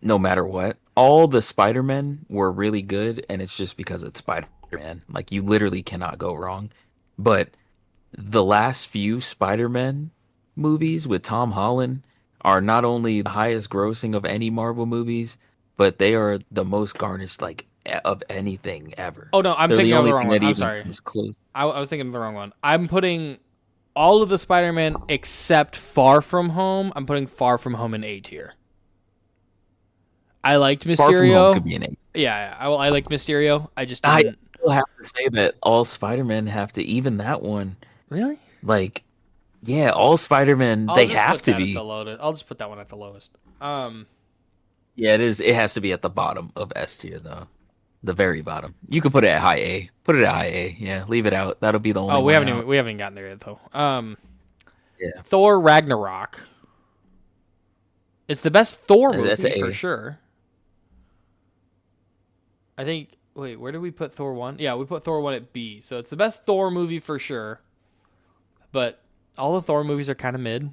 no matter what. All the Spider-Men were really good, and it's just because it's Spider-Man. Like, you literally cannot go wrong. But the last few Spider-Man movies with Tom Holland are not only the highest grossing of any Marvel movies, but they are the most garnished, like, of anything ever. Oh, no, I'm thinking of the wrong one. I'm sorry. Close. I was thinking of the wrong one. I'm putting all of the Spider-Man except Far From Home. I'm putting Far From Home in A tier. I liked Mysterio. Far From Home could be an A. Yeah, I liked Mysterio. I just didn't. I still have to say that all Spider-Men have to, even that one. Really? Like, yeah, all Spider-Men, they have to be. I'll just put that one at the lowest. Yeah, it is. It has to be at the bottom of S tier, though. The very bottom. You could put it at high A. Put it at high A. Yeah, leave it out. That'll be the only. Oh, we one haven't gotten there yet though. Yeah. Thor Ragnarok. It's the best Thor movie That's for sure. I think. Wait, where did we put Thor 1? Yeah, we put Thor 1 at B. So it's the best Thor movie for sure. But all the Thor movies are kind of mid.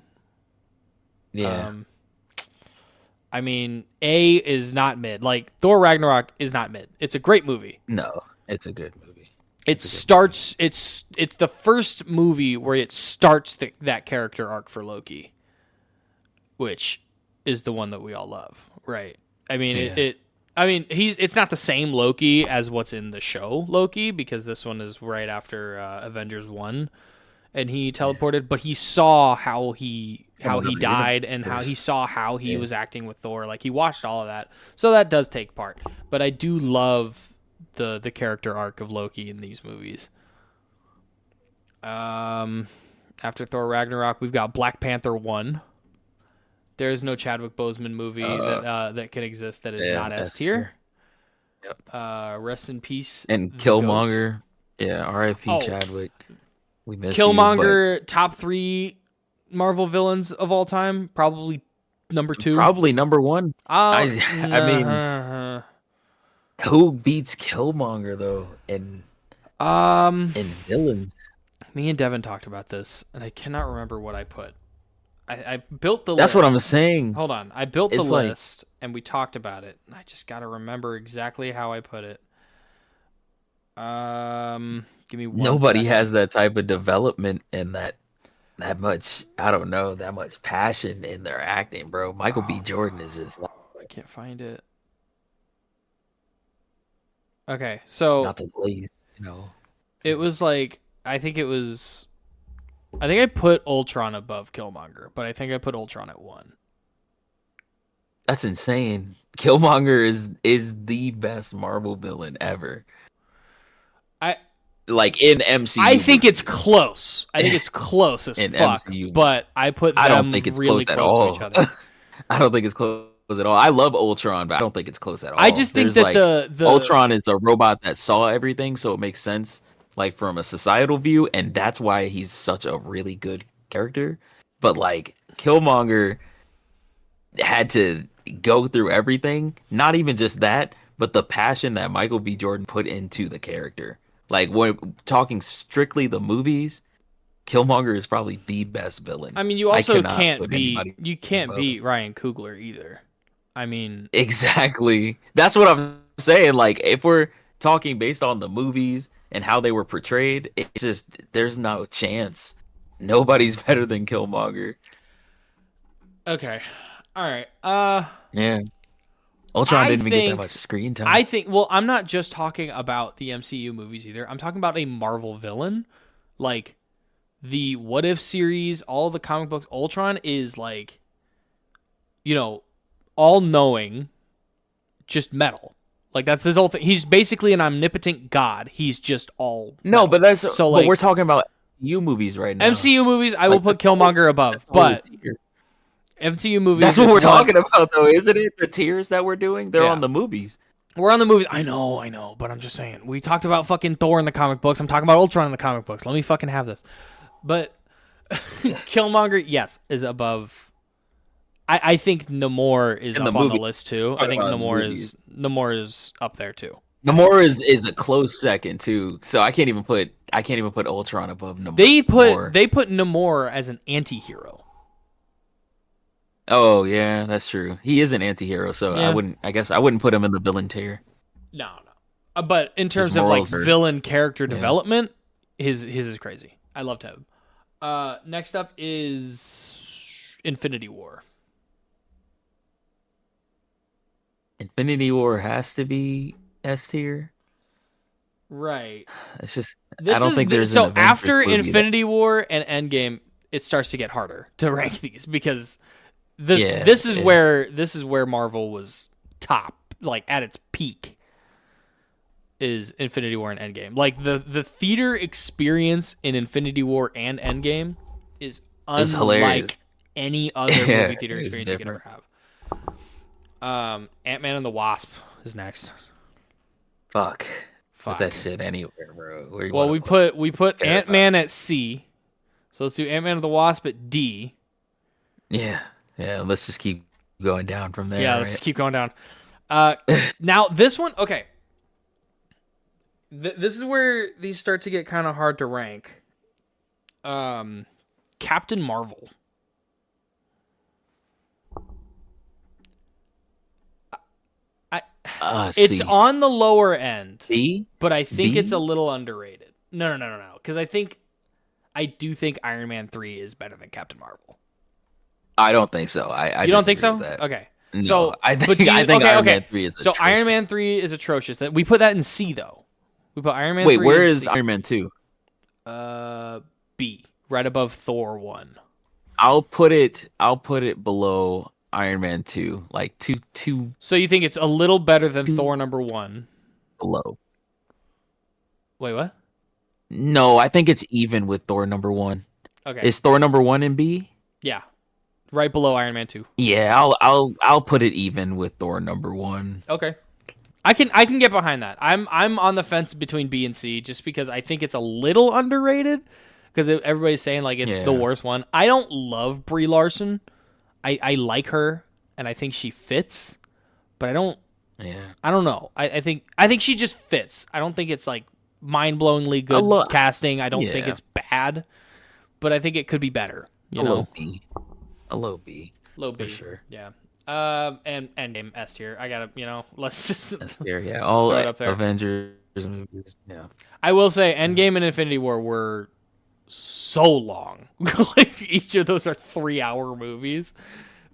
Yeah. I mean, A is not mid. Like, Thor Ragnarok is not mid. It's a great movie. No, it's a good movie. It's the first movie where it starts that character arc for Loki, which is the one that we all love, right? I mean, it's not the same Loki as what's in the show Loki, because this one is right after Avengers 1 and he teleported, but he saw how he died and how he saw how he was acting with Thor. Like, he watched all of that. So that does take part. But I do love the character arc of Loki in these movies. After Thor Ragnarok, we've got Black Panther 1. There is no Chadwick Boseman movie that can exist that is not S tier. Yep. Rest in peace. And Killmonger. Yeah, R.I.P. Chadwick. We miss Killmonger, top 3 Marvel villains of all time. Probably number 2. Probably number 1. I mean, who beats Killmonger though in villains? Me and Devin talked about this, and I cannot remember what I put. I built the list. That's what I'm saying. Hold on. I built the list, and we talked about it. And I just got to remember exactly how I put it. Give me one Nobody second. has that type of development and that much, I don't know, that much passion in their acting, bro. Michael B. Jordan is just like... I can't find it. Okay, so... Not the least, you know. It was like... I think I put Ultron above Killmonger, but I think I put Ultron at 1. That's insane. Killmonger is the best Marvel villain ever. Like in MCU. I think it's close. I think it's close as in fuck. MCU. But I put them I don't think it's really close at close all. to each other. I don't think it's close at all. I love Ultron, but I don't think it's close at all. I just think that the Ultron is a robot that saw everything, so it makes sense. like from a societal view, and that's why he's such a really good character. But like Killmonger had to go through everything, not even just that, but the passion that Michael B. Jordan put into the character. Like when talking strictly the movies, Killmonger is probably the best villain. I mean, you I also cannot can't put beat anybody beat Ryan Coogler either. I mean, exactly. That's what I'm saying. Like if we're talking based on the movies and how they were portrayed, it's just there's no chance. Nobody's better than Killmonger. okay. All right. Yeah. Ultron I didn't even get that think- much screen time. I think, well, I'm not just talking about the MCU movies either. I'm talking about a Marvel villain. Like, the What If series, all the comic books, Ultron is like, all-knowing, just metal. Like, that's his whole thing. He's basically an omnipotent god. He's just all No, metal. but that's So, but like- we're talking about MCU movies right now. MCU movies, I will Like, put Killmonger above. That's the whole But tier. MCU movies That's what is we're one- talking about, though, isn't it? The tiers that we're doing, they're Yeah. on the movies. We're on the movies. I know, but I'm just saying. We talked about fucking Thor in the comic books. I'm talking about Ultron in the comic books. Let me fucking have this. But Killmonger, yes, is above. I think Namor is In the up on the movie. list too. I Talking think about the Namor is up there too. Namor is a close second too, so I can't even put Ultron above Namor. They put Namor as an anti-hero. Oh yeah, that's true. He is an anti-hero, so Yeah. I guess I wouldn't put him in the villain tier. No. But in terms of like morals are- villain character Yeah. development, his is crazy. I loved him. Next up is Infinity War. Infinity War has to be S tier. Right. It's just This I don't is think the- there's so an Avengers after movie that- Infinity War and Endgame, it starts to get harder to rank these because this Yeah, this is yeah. where Marvel was top, like at its peak. Is Infinity War and Endgame. Like the theater experience in Infinity War and Endgame is It's hilarious. unlike any other Yeah, movie theater it's experience you could ever have. Ant-Man and the Wasp is next. Fuck. Fuck. Put that shit anywhere, bro. Where you Well, wanna we put Care about Ant-Man at C. So let's do Ant-Man and the Wasp at D. Yeah. Let's just keep going down from there. Yeah, right? let's keep going down. Now this one, okay. This is where these start to get kind of hard to rank. Captain Marvel. It's C. on the lower end, B. but I think B? it's a little underrated. No. Because I do think Iron Man 3 is better than Captain Marvel. I don't think so. I You don't think disagree so? with that. Okay. No, So I but think do you- I think okay, Iron okay. Man 3 is So Iron atrocious. Man 3 is atrocious. That we put that in C though. We put Iron Man Wait, 3 where in is C. Iron Man 2? B, right above Thor 1. I'll put it below Iron Man 2, like two So you think it's a little better than Thor number 1? below. Wait, what? No, I think it's even with Thor number 1. Okay. Is Thor number 1 in B? Yeah. Right below Iron Man 2. Yeah, I'll put it even with Thor number 1. Okay. I can get behind that. I'm on the fence between B and C just because I think it's a little underrated because everybody's saying like it's the Yeah. worst one. I don't love Brie Larson. I like her and I think she fits, but I don't know. I think she just fits. I don't think it's like mind-blowingly good casting. I don't think Yeah. it's bad, but I think it could be better, you know. A low B. Low B. For sure. Yeah. And Endgame S tier. I gotta, let's just. That's fair, yeah. All Throw it up there. Avengers movies. Yeah. I will say, Endgame and Infinity War were so long. Like each of those are 3-hour movies.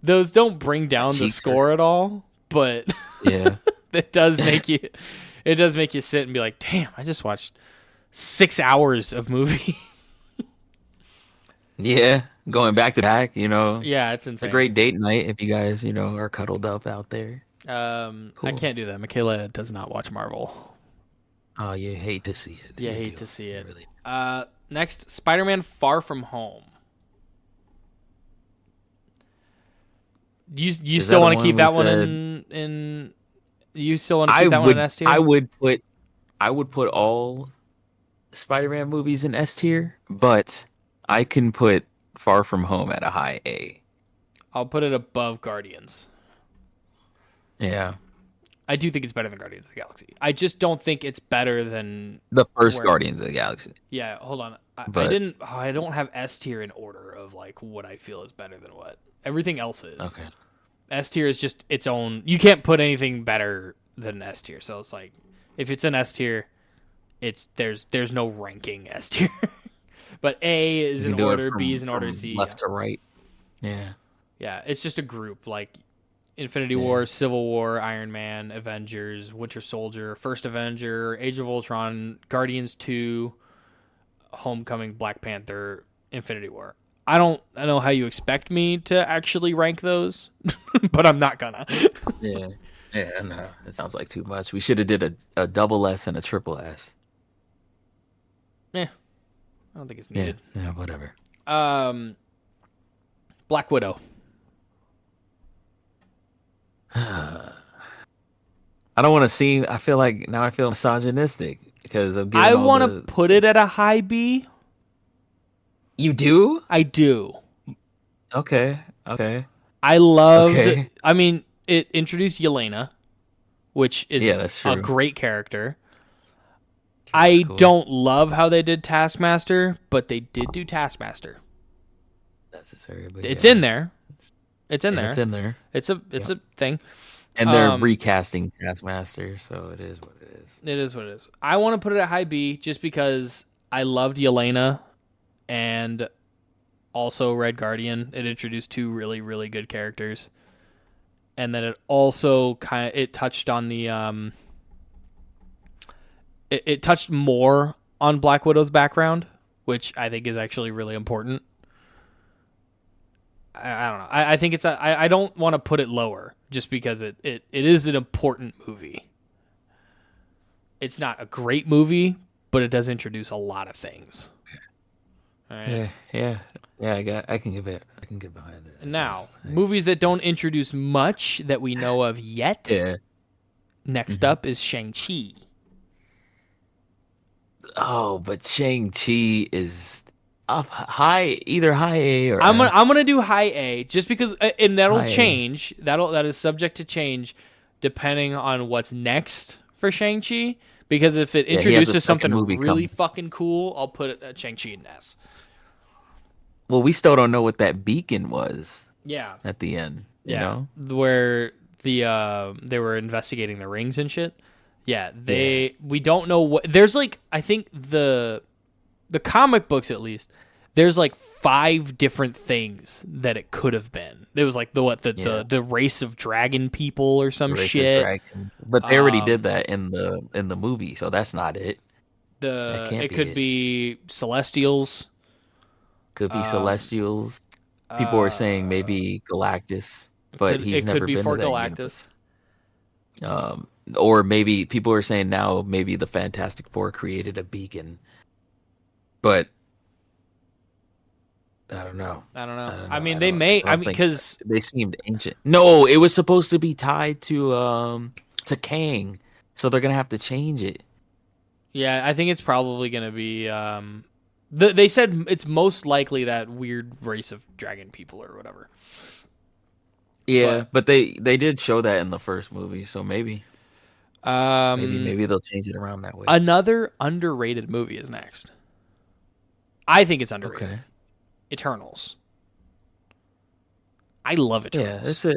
Those don't bring down the Cheeks score at all, but Yeah. it does make you. It does make you sit and be like, "Damn, I just watched 6 hours of movie." Yeah. Going back to back, Yeah, it's it's insane. a great date night if you guys, are cuddled up out there. I Cool. can't do that. Michaela does not watch Marvel. Oh, you hate to see it. Yeah, You hate do. to see it. Really. Next, Spider-Man: Far From Home. You Is still that want the to keep one that we one said- in? You still want to keep that one in S tier? I would put all Spider-Man movies in S tier, but I can put Far From Home at a high A. I'll put it above Guardians. Yeah, I do think it's better than Guardians of the Galaxy. I just don't think it's better than the first where- Guardians of the Galaxy. Yeah, hold on. I But- didn't. I don't have S tier in order of like what I feel is better than what. Everything else is. Okay. S tier is just its own. You can't put anything better than S tier. So it's like, if it's an S tier, there's no ranking S tier. But A is You in can do it order, from- B is in order, from C. left to right. Yeah. Yeah, it's just a group like Infinity Yeah. War, Civil War, Iron Man, Avengers, Winter Soldier, First Avenger, Age of Ultron, Guardians 2, Homecoming, Black Panther, Infinity War. I don't know how you expect me to actually rank those, but I'm not gonna. Yeah. Yeah, no. It sounds like too much. We should have did a double S and a triple S. I don't think it's Yeah. needed. Yeah, whatever. Black Widow. I don't want to seem. I feel like now I feel misogynistic because I'm. I want to put it at a high B. You do? I do. Okay. Okay. I loved. Okay. I mean, it introduced Yelena, which is Yeah, that's a true. great character. I cool. don't love how they did Taskmaster, but they did do Taskmaster. Necessary, but It's yeah. in there. It's in Yeah, there. It's in there, It's a thing. and they're Um, recasting Taskmaster, so it is what it is. It is what it is. I want to put it at high B just because I loved Yelena and also Red Guardian. It introduced two really, really good characters. And then it also it touched on the it touched more on Black Widow's background, which I think is actually really important. I don't know. I think it's I don't want to put it lower just because it is an important movie. It's not a great movie, but it does introduce a lot of things. All right. Yeah. I can get behind it. Now, movies that don't introduce much that we know of yet. Yeah. Next up is Shang-Chi. Oh, but Shang-Chi is up high, either high A or I'm S. gonna do high A just because, and that'll High A. change. That is subject to change depending on what's next for Shang-Chi. Because if it he has a introduces second something movie really coming. fucking cool, I'll put it at Shang-Chi in S. Well, we still don't know what that beacon was Yeah, at the end. You yeah. know? Where they were investigating the rings and shit. Yeah, we don't know what there's like. I think the comic books at least there's like 5 different things that it could have been. It was like the race of dragon people or some Race of shit. Dragons. But they already did that in the movie, so that's not it. That can't It be could it. be Celestials. Could be Celestials. People were saying maybe Galactus, but he's it never could be been for to that Galactus. universe. Or maybe people are saying now maybe the Fantastic Four created a beacon, but I don't know. I don't know. I don't I know. mean, I they don't- may. I I don't mean, think so. because They seemed ancient. No, it was supposed to be tied to Kang, so they're gonna have to change it. yeah, I think it's probably gonna be. They said it's most likely that weird race of dragon people or whatever. Yeah, but they did show that in the first movie, so maybe maybe they'll change it around that way. Another underrated movie is next. I think it's underrated. Okay. Eternals. I love Eternals. Yeah,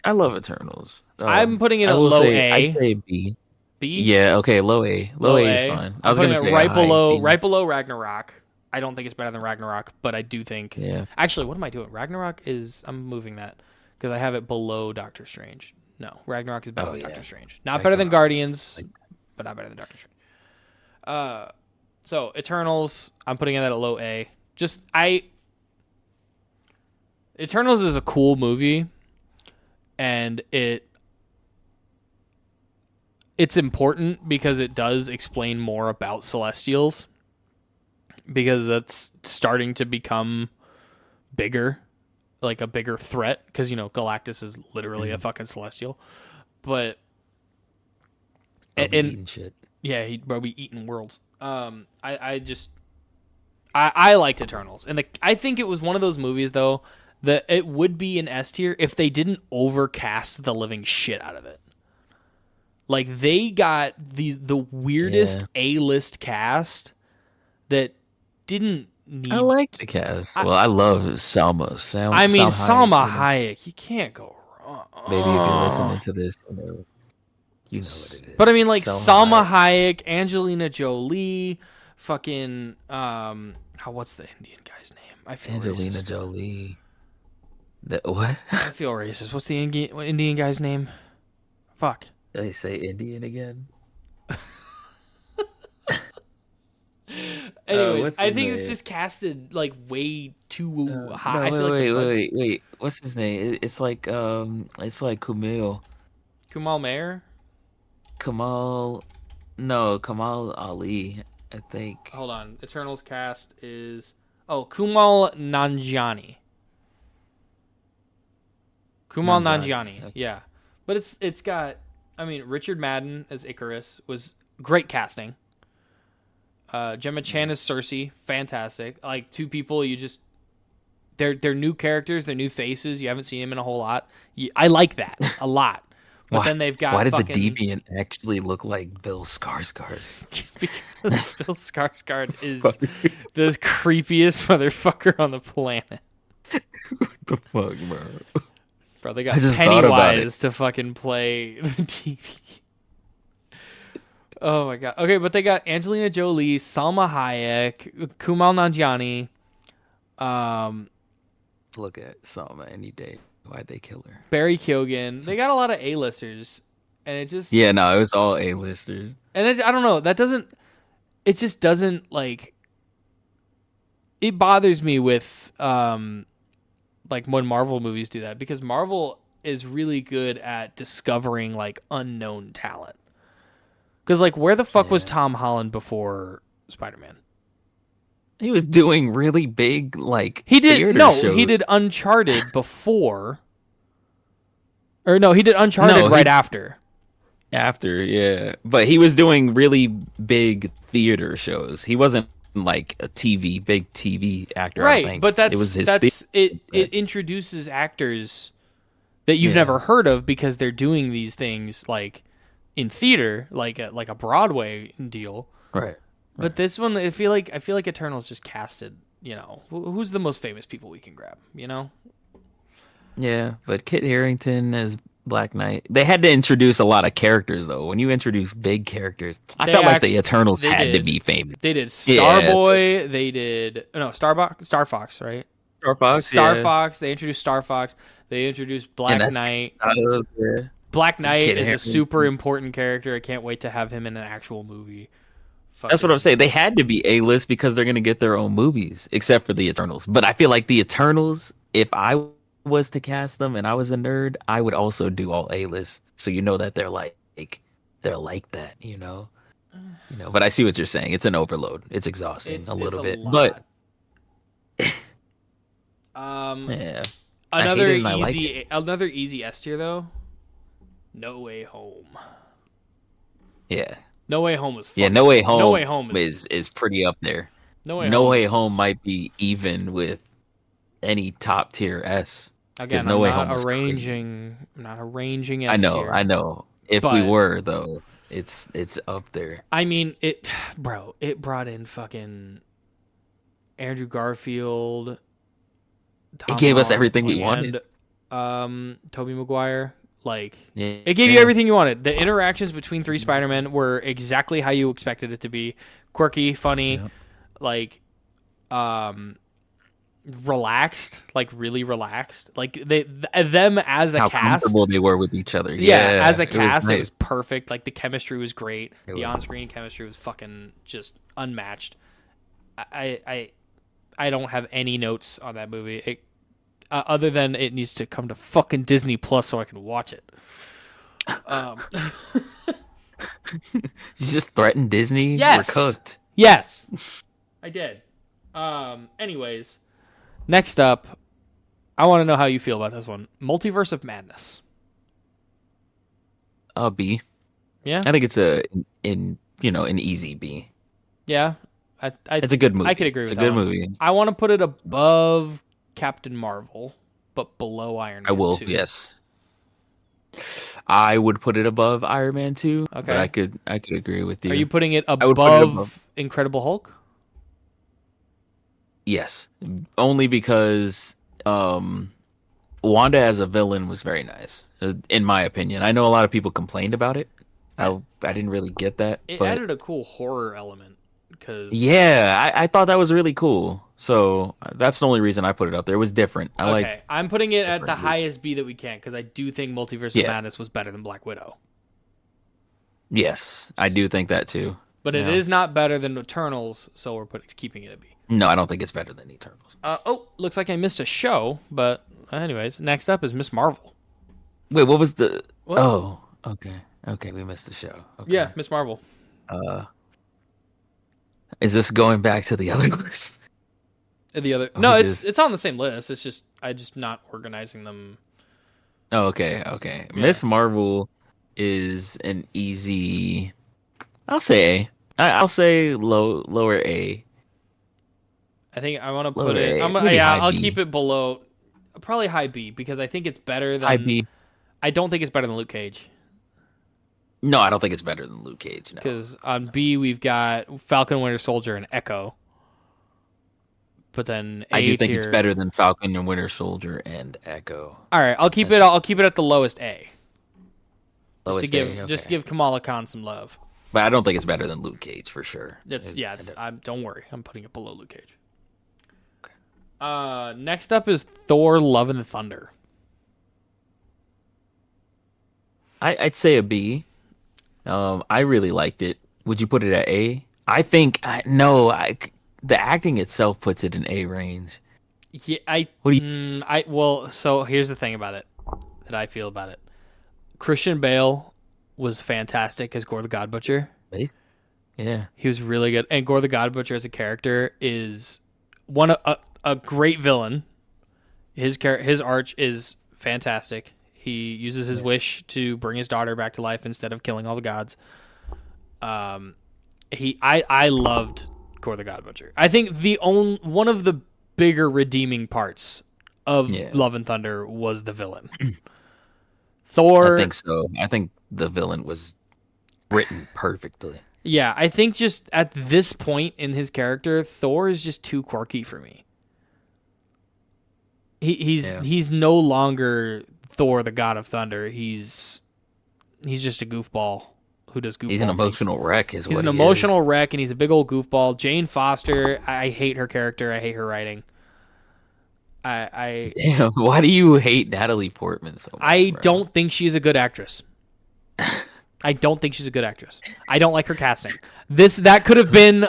I love Eternals. I'm putting it I at will low say, A. I'd say B. B. Yeah, okay, low A. Low A is fine. I was I'm gonna putting say it right a high below, B. right below Ragnarok. I don't think it's better than Ragnarok, but I do think. Yeah. Actually, what am I doing? Ragnarok is. I'm moving that because I have it below Doctor Strange. No, Ragnarok is better than yeah. Doctor Strange. Not better than Ragnarok Guardians, is, like- but not better than Doctor Strange. So Eternals, I'm putting it at a low A. Eternals is a cool movie, and it's important because it does explain more about Celestials, because that's starting to become bigger, like a bigger threat, because Galactus is literally a fucking Celestial, but They'll be and eating shit. Yeah, he'd probably be eating worlds. I liked Eternals, and I think it was one of those movies though that it would be an S tier if they didn't overcast the living shit out of it. Like they got the weirdest A-list cast that didn't need. I like the cast. Well, I love Salma. Salma Hayek. You can't go wrong. Maybe if you're listening to this, you know what it is. But I mean, like Salma Hayek, Angelina Jolie, fucking what's the Indian guy's name? I feel Angelina racist. Jolie. What? I feel racist. What's the Indian guy's name? Fuck. Did they say Indian again? Anyways, I think it's just casted like way too high. Wait. What's his name? It's like Kumail. Kumail Mayer? Kamal Ali, I think. Hold on. Eternals cast is Kumail Nanjiani. Nanjiani. Yeah. But it's got Richard Madden as Icarus was great casting. Gemma Chan as Cersei, fantastic. Like two people they're new characters, they're new faces. You haven't seen them in a whole lot. I like that a lot. But then they've got. Why did the deviant actually look like Bill Skarsgård? Because Bill Skarsgård is the creepiest motherfucker on the planet. What the fuck, bro? Bro, they got Pennywise to fucking play the TV. Oh my god. Okay, but they got Angelina Jolie, Salma Hayek, Kumail Nanjiani. Look at Salma any day. Why'd they kill her? Barry Keoghan. They got a lot of A-listers, and it just it was all A-listers. And I don't know. It just doesn't like. It bothers me with like when Marvel movies do that, because Marvel is really good at discovering like unknown talent. Because like, where the fuck was Tom Holland before Spider-Man? He was doing really big like he did shows. He did Uncharted before, or no, he did Uncharted right after. After, but he was doing really big theater shows. He wasn't like a big TV actor, right? I think. But it was his it introduces actors that you've never heard of because they're doing these things like in theater, like a Broadway deal, right? But this one, I feel like Eternals just casted. You know, who's the most famous people we can grab? You know. Yeah, but Kit Harington as Black Knight. They had to introduce a lot of characters, though. When you introduce big characters, I felt like the Eternals had to be famous. They did Starboy. They did Star Fox, right? Star Fox. They introduced Star Fox. They introduced Black Knight. Black Knight is a super important character. I can't wait to have him in an actual movie. That's what I'm saying. They had to be A-list because they're going to get their own movies, except for the Eternals. But I feel like the Eternals, if I was to cast them and I was a nerd, I would also do all A-list. So you know that they're like that, you know. But I see what you're saying. It's an overload. It's exhausting a little bit. But another easy S tier though. No Way Home. Yeah. No Way Home was fun. Yeah, No Way Home is pretty up there. No Way Home might be even with any top tier S. Again, I'm not arranging S tier. I know. If we were though, it's up there. I mean, it brought in fucking Andrew Garfield. It gave us everything we wanted. Tobey Maguire. Like, it gave you everything you wanted. The interactions between three Spider-Men were exactly how you expected it to be. Quirky, funny, like, relaxed, like really relaxed. Like them as a how cast, comfortable they were with each other. Yeah, as a cast, it was perfect. Like the chemistry was great. The on-screen chemistry was fucking just unmatched. I don't have any notes on that movie. Other than it needs to come to fucking Disney Plus so I can watch it. You just threatened Disney? Yes. We're cooked. Yes. I did. Anyways, next up, I want to know how you feel about this one. Multiverse of Madness. B. Yeah? I think it's a an easy B. Yeah, It's a good movie. I could agree it's with a that good one. movie. I want to put it above Captain Marvel, but below Iron Man I will. 2. Yes. I would put it above Iron Man 2, Okay. but I could agree with you. Are you putting it I would put it above. above Incredible Hulk? Yes, only because Wanda as a villain was very nice, in my opinion. I know a lot of people complained about it. I didn't really get that. It but added a cool horror element. Yeah, I thought that was really cool. So that's the only reason I put it up there. It was different. I'm putting it at the different. highest B that we can because I do think Multiverse of Madness was better than Black Widow. Yes, I do think that too. But it is not better than Eternals, so we're keeping it at B. No, I don't think it's better than Eternals. Looks like I missed a show, but anyways, next up is Miss Marvel. Wait, what was the? What? Oh, okay, we missed the show. Okay. Yeah, Miss Marvel. Is this going back to the other list? The other it's on the same list. It's just I just not organizing them. Oh, okay. Yeah. Miss Marvel is an easy. I'll say A. I'll say lower A. I think I want to Lower put it. A, maybe high I'll B. keep it below, probably high B because I think it's better than. High B. I don't think it's better than Luke Cage. No, I don't think it's better than Luke Cage. No. Because on B we've got Falcon, Winter Soldier, and Echo. But then I do think tier- it's better than Falcon and Winter Soldier and Echo. All right, I'll keep it at the lowest A. Lowest Just to give Kamala Khan some love. But I don't think it's better than Luke Cage for sure. Don't worry, I'm putting it below Luke Cage. Next up is Thor: Love and Thunder. I'd say a B. I really liked it. Would you put it at A? I think the acting itself puts it in A range. Yeah, so here's the thing about it that I feel about it. Christian Bale was fantastic as Gore the God Butcher. Yeah. He was really good. And Gore the God Butcher as a character is a great villain. His arch is fantastic. He uses his wish to bring his daughter back to life instead of killing all the gods. I loved Gore the God Butcher. I think one of the bigger redeeming parts of Love and Thunder was the villain. Thor. I think so. I think the villain was written perfectly. Yeah, I think just at this point in his character, Thor is just too quirky for me. He's no longer Thor, the God of Thunder. He's just a goofball who does goofball. He's an emotional wreck. He's an emotional wreck, and he's a big old goofball. Jane Foster, I hate her character. I hate her writing. Damn, why do you hate Natalie Portman so much? I don't think she's a good actress. I don't think she's a good actress. I don't like her casting. That could have been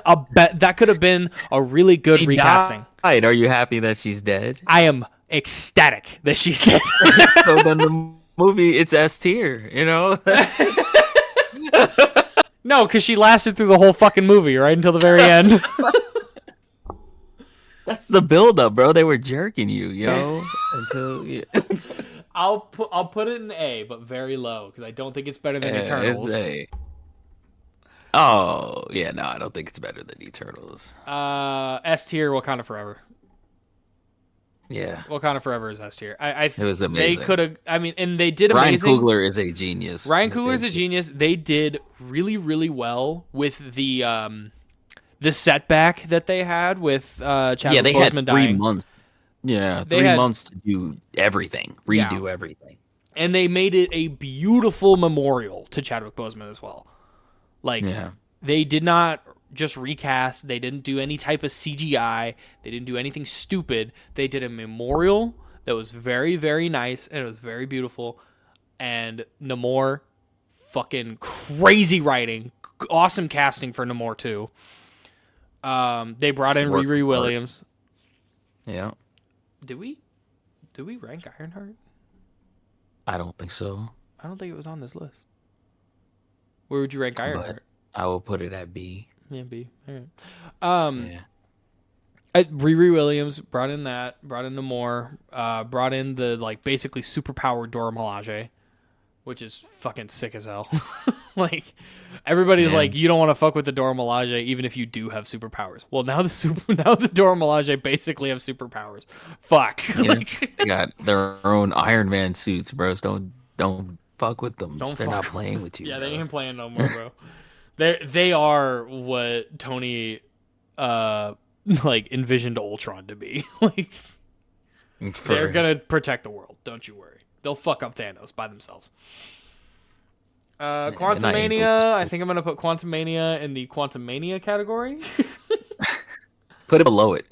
a really good recasting. Died. Are you happy that she's dead? I am ecstatic that she's dead. So then the movie, it's S tier, you know? No, because she lasted through the whole fucking movie, right until the very end. That's the build-up, bro. They were jerking you, until. Yeah. I'll put it in A, but very low because I don't think it's better than Eternals. It's A. Oh yeah, no, I don't think it's better than Eternals. S tier, Wakanda Forever. Yeah, Wakanda Forever is S tier. It was amazing. They could have. I mean, and they did Ryan amazing. Coogler is a genius. Ryan Coogler is a genius. They did really, really well with the setback that they had with Chadwick they Boseman had 3 dying. months. Yeah, They 3 had- months to do everything, redo everything. And they made it a beautiful memorial to Chadwick Boseman as well. They did not just recast. They didn't do any type of CGI. They didn't do anything stupid. They did a memorial that was very, very nice, and it was very beautiful. And Namor, fucking crazy writing. Awesome casting for Namor, too. They brought in Riri Williams. Yeah. Did we rank Ironheart? I don't think so. I don't think it was on this list. Where would you rank Ironheart? I will put it at B. Yeah, B. All right. Riri Williams brought in Namor, brought in the basically superpowered Dora Milaje, which is fucking sick as hell. Like everybody's Man. like, you don't want to fuck with the Dora Milaje even if you do have superpowers. Well, now the Dora Milaje basically have superpowers. Fuck. Yeah. Like, They got their own Iron Man suits, bros. Don't fuck with them. Don't They're fuck not with playing with you. yeah, bro. they ain't playing no more, bro. They are what Tony like envisioned Ultron to be. Like they're gonna protect the world. Don't you worry. They'll fuck up Thanos by themselves. Quantumania. I think I'm gonna put Quantumania in the Quantumania category. Put it below it.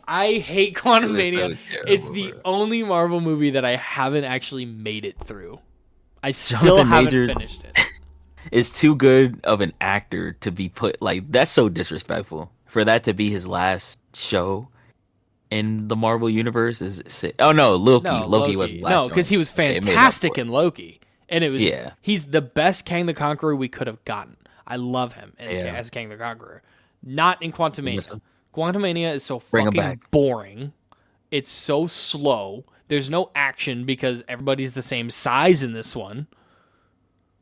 I hate Quantumania. so terrible, It's the bro. only Marvel movie that I haven't actually made it through. I still Jonathan haven't Majors- finished it. Is too good of an actor to be put like that's so disrespectful for that to be his last show in the Marvel universe. Oh no, Loki. No, Loki was his last. No, show. because he was Okay, it made up fantastic for it. in Loki, and it was Yeah. he's the best Kang the Conqueror we could have gotten. I love him Yeah. as Kang the Conqueror. Not in Miss Quantumania. him. Quantumania is so Bring him fucking back. boring. It's so slow. There's no action because everybody's the same size in this one.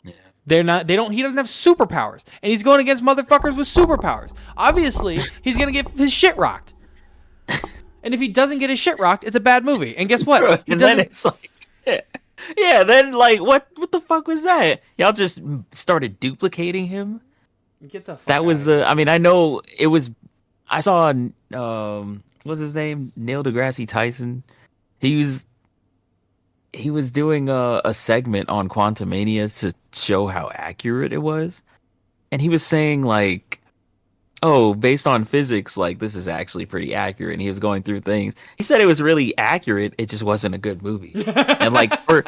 Yeah. He doesn't have superpowers. And he's going against motherfuckers with superpowers. Obviously, he's going to get his shit rocked. And if he doesn't get his shit rocked, it's a bad movie. And guess what? He And then doesn't it's like, yeah. Then like, what the fuck was that? Y'all just started duplicating him. get the fuck That out was of here. I mean, I know it was. I saw what's his name? Neil deGrasse Tyson. He was doing a segment on Quantumania to show how accurate it was, and he was saying like, "Oh, based on physics, like this is actually pretty accurate." And he was going through things. He said it was really accurate. It just wasn't a good movie. And like for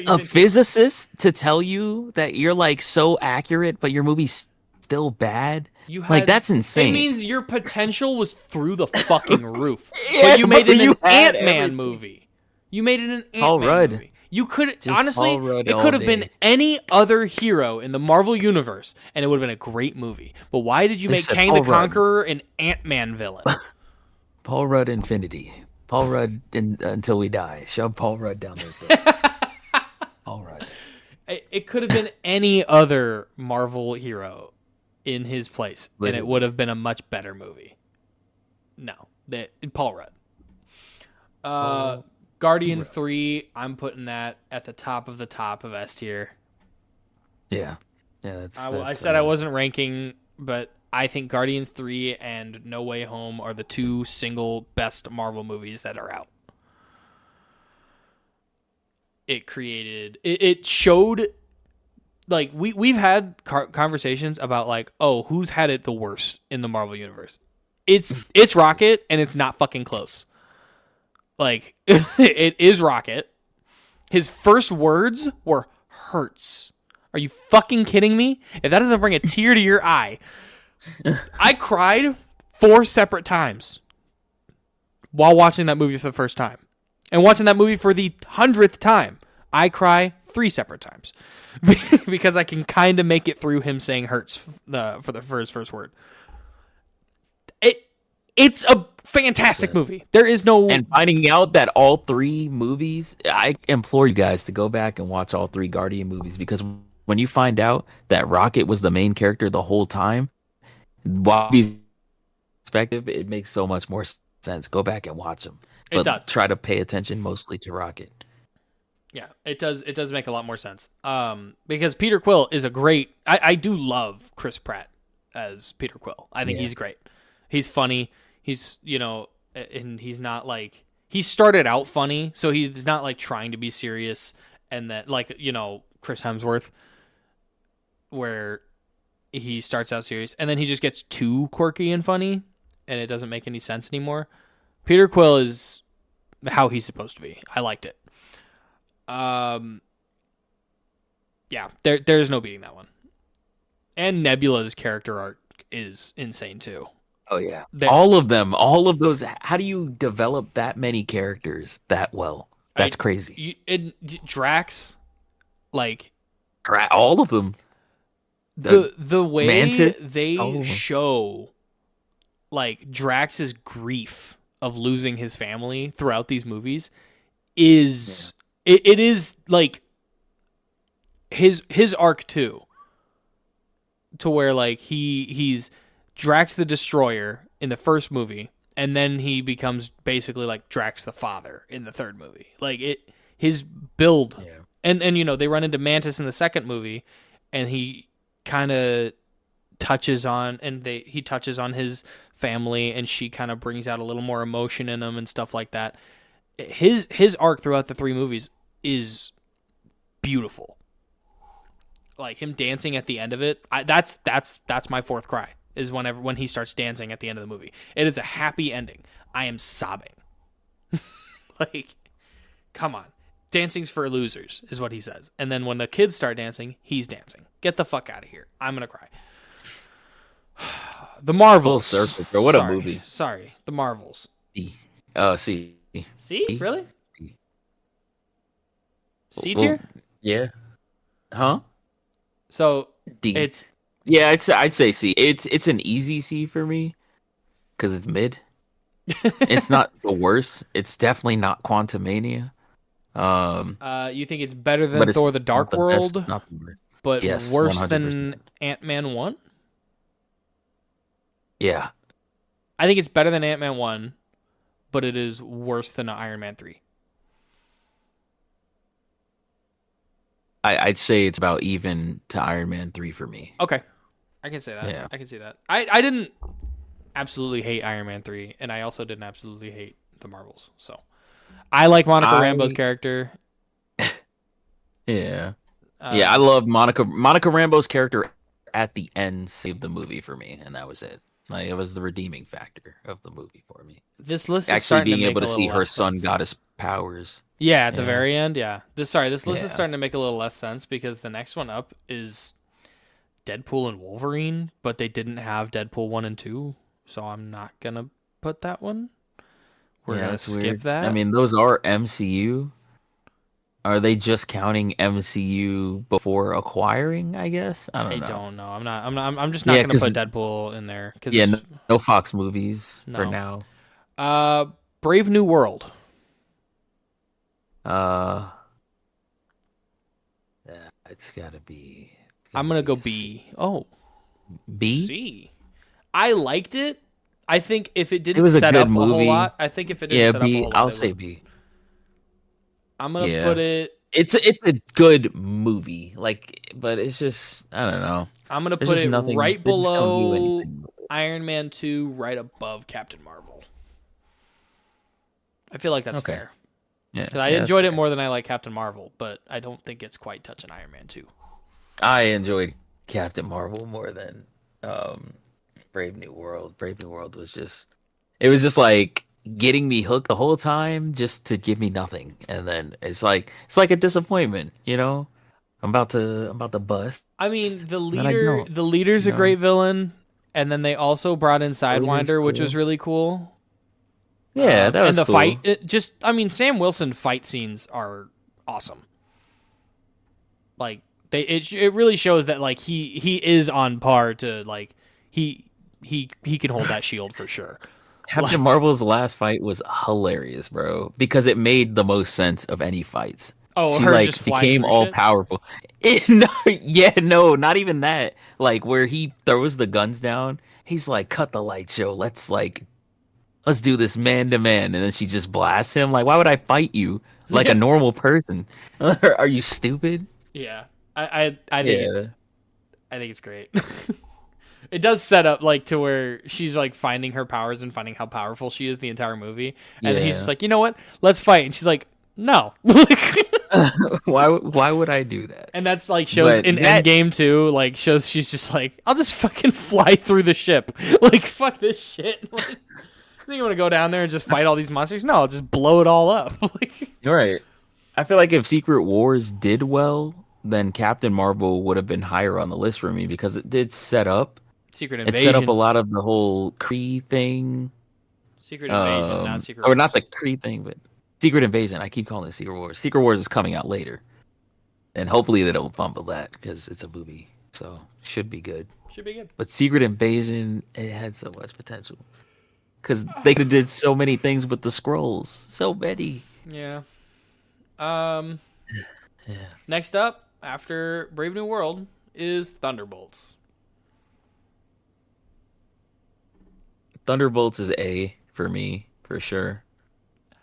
a physicist to tell you that you're like so accurate, but your movie's still bad, like that's insane. It means your potential was through the fucking roof. Yeah, But you made bro, it you an had Ant-Man everything. movie. You made it an Paul Ant-Man Rudd. movie. You could Just honestly, Paul Rudd it all could have been day. any other hero in the Marvel universe, and it would have been a great movie. But why did you They make said Kang the Paul Rudd. Conqueror an Ant-Man villain? Paul Rudd Infinity. Paul Rudd until we die. Shove Paul Rudd down there. Paul Rudd. It could have been any other Marvel hero in his place, and it Literally. would have been a much better movie. No, Paul Rudd. Guardians 3, I'm putting that at the top of S tier. Yeah. Yeah, that's I said I wasn't ranking, but I think Guardians 3 and No Way Home are the two single best Marvel movies that are out. It showed, like, we've had conversations about, like, oh, who's had it the worst in the Marvel universe? It's Rocket, and it's not fucking close. Like, it is Rocket. His first words were hurts. Are you fucking kidding me? If that doesn't bring a tear to your eye. I cried 4 separate times while watching that movie for the first time. And watching that movie for the 100th time, I cry 3 separate times. Because I can kind of make it through him saying hurts for his first word. It's a fantastic movie. There is no... And finding out that all 3 movies, I implore you guys to go back and watch all 3 Guardian movies, because when you find out that Rocket was the main character the whole time, while he's perspective, it makes so much more sense. Go back and watch them. It But does. try to pay attention mostly to Rocket. Yeah, it does make a lot more sense. Because Peter Quill is a great... I do love Chris Pratt as Peter Quill. I think Yeah. he's great. He's funny. He's, and he's not like... He started out funny, so he's not like trying to be serious, and that, like, Chris Hemsworth, where he starts out serious, and then he just gets too quirky and funny, and it doesn't make any sense anymore. Peter Quill is how he's supposed to be. I liked it. Yeah, there's no beating that one. And Nebula's character arc is insane too. Oh yeah, There- all of them, all of those. How do you develop that many characters that well? That's crazy. Drax, like All of them. the way Mantis, they all of them. show like Drax's grief of losing his family throughout these movies is it is like his arc too, to where like he's Drax the Destroyer in the first movie, and then he becomes basically like Drax the Father in the third movie. Like his build, Yeah. and they run into Mantis in the second movie, and he kind of touches on he touches on his family, and she kind of brings out a little more emotion in him and stuff like that. His arc throughout the three movies is beautiful. Like him dancing at the end of it, that's my fourth cry. Is when he starts dancing at the end of the movie. It is a happy ending. I am sobbing. Like, come on. Dancing's for losers, is what he says. And then when the kids start dancing, he's dancing. Get the fuck out of here. I'm going to cry. The Marvels. Full circle, bro. What a movie. Sorry. The Marvels. C. C? Really? D. C tier? Yeah. Huh? So, D. it's... Yeah, I'd say C. It's an easy C for me because it's mid. It's not the worst. It's definitely not Quantumania. You think it's better than but it's Thor the Dark not the World, best, not the worst. but Yes, worse 100%. than Ant-Man 1? Yeah. I think it's better than Ant-Man 1, but it is worse than Iron Man 3. I'd say it's about even to Iron Man 3 for me. Okay. I can say that. Yeah. I can see that. I didn't absolutely hate Iron Man 3, and I also didn't absolutely hate the Marvels. So I like Monica Rambeau's character. Yeah. I love Monica Rambeau's character at the end saved the movie for me, and that was it. Like, it was the redeeming factor of the movie for me. This list is Actually starting being to make able to a see little her less son sense. got his powers. Yeah, at the Yeah. very end, yeah. This list is Yeah. starting to make a little less sense because the next one up is Deadpool and Wolverine, but they didn't have Deadpool 1 and 2, so I'm not going to put that one. We're going to that's skip weird. that. I mean, those are MCU. Are they just counting MCU before acquiring, I guess? I don't know. don't know. I'm just not Yeah, going to put 'cause- Deadpool in there cuz Yeah, no Fox movies for No. now. Brave New World. Yeah, it's gotta be. I'm going to go a B. Oh, B. C. I liked it. I think if it didn't was a set good up a whole movie. lot, I think if it didn't Yeah, set up a B. whole lot, I'll it say would. B. I'm going to Yeah. put it It's a good movie, like, but it's just I don't know. I'm going to There's put just it nothing. right they just don't do below anything. Iron Man 2, right above Captain Marvel. I feel like that's Okay. fair. Yeah, 'Cause I yeah, enjoyed that's it more than I like Captain Marvel, but I don't think it's quite touching Iron Man 2. fair. I enjoyed Captain Marvel more than Brave New World. Brave New World was just like getting me hooked the whole time just to give me nothing, and then it's like a disappointment, you know. I'm about to bust. I mean, the Then I leader, don't, the leader's a know. great villain, and then they also brought in leader's Sidewinder, which cool. was really cool. Yeah, that was and the cool. fight. Sam Wilson fight scenes are awesome. Like it really shows that like he is on par to like he can hold that shield for sure. Captain Marvel's last fight was hilarious, bro, because it made the most sense of any fights. Oh, She her like just flying became through all shit? powerful. No, not even that. Like where he throws the guns down, he's like, "Cut the light show. Let's do this man to man," and then she just blasts him. Like, why would I fight you like a normal person? Are you stupid? Yeah, I think Yeah. I think it's great. It does set up like to where she's like finding her powers and finding how powerful she is the entire movie, and then he's Yeah. just like, you know what? Let's fight, and she's like, no. Why would I do that? And that's like shows But in that- Endgame too. Like shows she's just like, I'll just fucking fly through the ship. Like fuck this shit. Like, I think I'm gonna go down there and just fight all these monsters. No, I'll just blow it all up. Like, You're right. I feel like if Secret Wars did well, then Captain Marvel would have been higher on the list for me because it did set up. Secret It Invasion. set up a lot of the whole Kree thing. Secret Invasion, not Secret or Wars. not the Kree thing, but Secret Invasion. I keep calling it Secret Wars. Secret Wars is coming out later, and hopefully they don't fumble that because it's a movie, so should be good. Should be good. But Secret Invasion, it had so much potential because they could have did so many things with the scrolls, so many. Yeah. Yeah. Next up, after Brave New World is Thunderbolts. Thunderbolts is A for me for sure.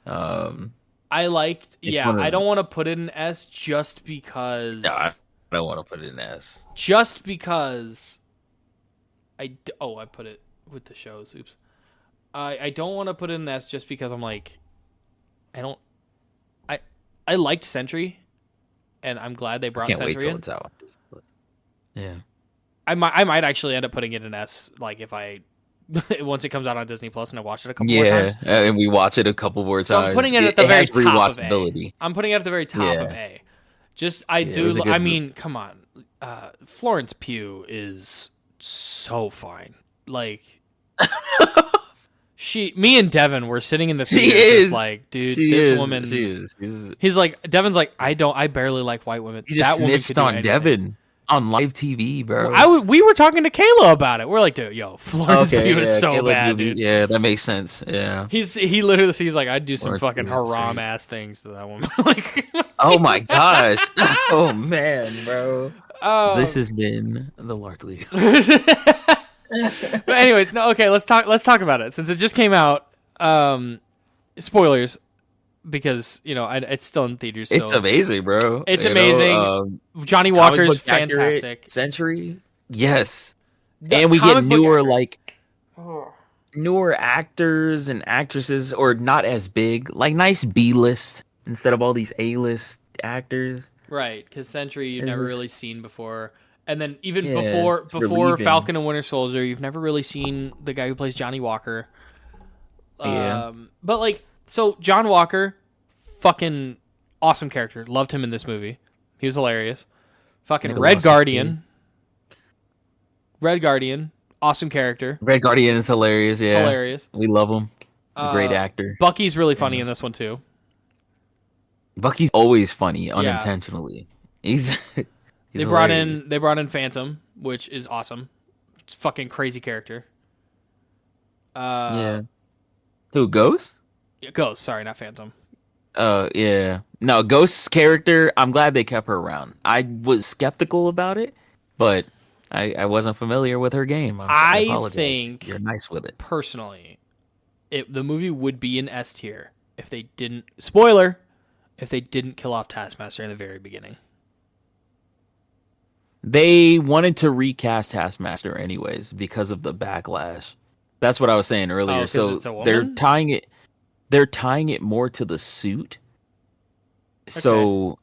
I liked, one of I them. don't want to put it in S just because. No, I don't want to put it in S. Just because. I put it with the shows. Oops. I don't want to put it in S just because I'm like, I liked Sentry, and I'm glad they brought Can't Sentry wait till in. it's out. Yeah. I might actually end up putting it in S, like if I once it comes out on Disney Plus and I watch it a couple more Yeah, times. and we watch it a couple more times. So I'm putting it at the very has top of A. rewatchability. I'm putting it at the very top of Yeah. A. Just I it do. was a good I movie. mean, come on, Florence Pugh is so fine. Like me and Devin were sitting in the She theater, is. just like, dude, She this is. woman. She is. He's like, Devin's like, I barely like white women. He just That woman could snitched do on anything. Devin on live TV, bro. We were talking to Kayla about it. We're like, dude, yo, Florence Pugh is so Caleb bad, Newby. dude. Yeah, that makes sense. Yeah. He's literally like, I'd do some Florence fucking Pugh is haram great. ass things to that woman. Like, Oh my gosh. Oh man, bro. oh. This has been the largely. But anyways, no, okay, let's talk about it since it just came out. Spoilers, because it's still in theaters. It's so. amazing, bro. It's You amazing. know, Johnny comic Walker's book accurate fantastic. Century. Yes. The And we get comic book newer accurate. newer actors and actresses, or not as big, like nice B-list instead of all these A-list actors. Right, because Sentry you've It's never just- really seen before, and then even Yeah, before it's relieving. Falcon and Winter Soldier, you've never really seen the guy who plays Johnny Walker. Yeah. But like, so John Walker, fucking awesome character. Loved him in this movie. He was hilarious. Fucking Never Red lost his Guardian. Red Guardian, awesome character. Red Guardian is hilarious. Yeah, Hilarious. we love him. Great actor. Bucky's really funny in this one too. Bucky's always funny unintentionally. He's They brought in Phantom, which is awesome. It's a fucking crazy character. Yeah. Who, Ghost? Ghost, sorry, not Phantom. Yeah. No, Ghost's character, I'm glad they kept her around. I was skeptical about it, but I wasn't familiar with her game. I apologize. think You're nice with it. personally, the movie would be an S tier if they didn't spoiler if they didn't kill off Taskmaster in the very beginning. They wanted to recast Taskmaster anyways because of the backlash. That's what I was saying earlier. 'cause So it's a they're woman? tying it more to the suit. So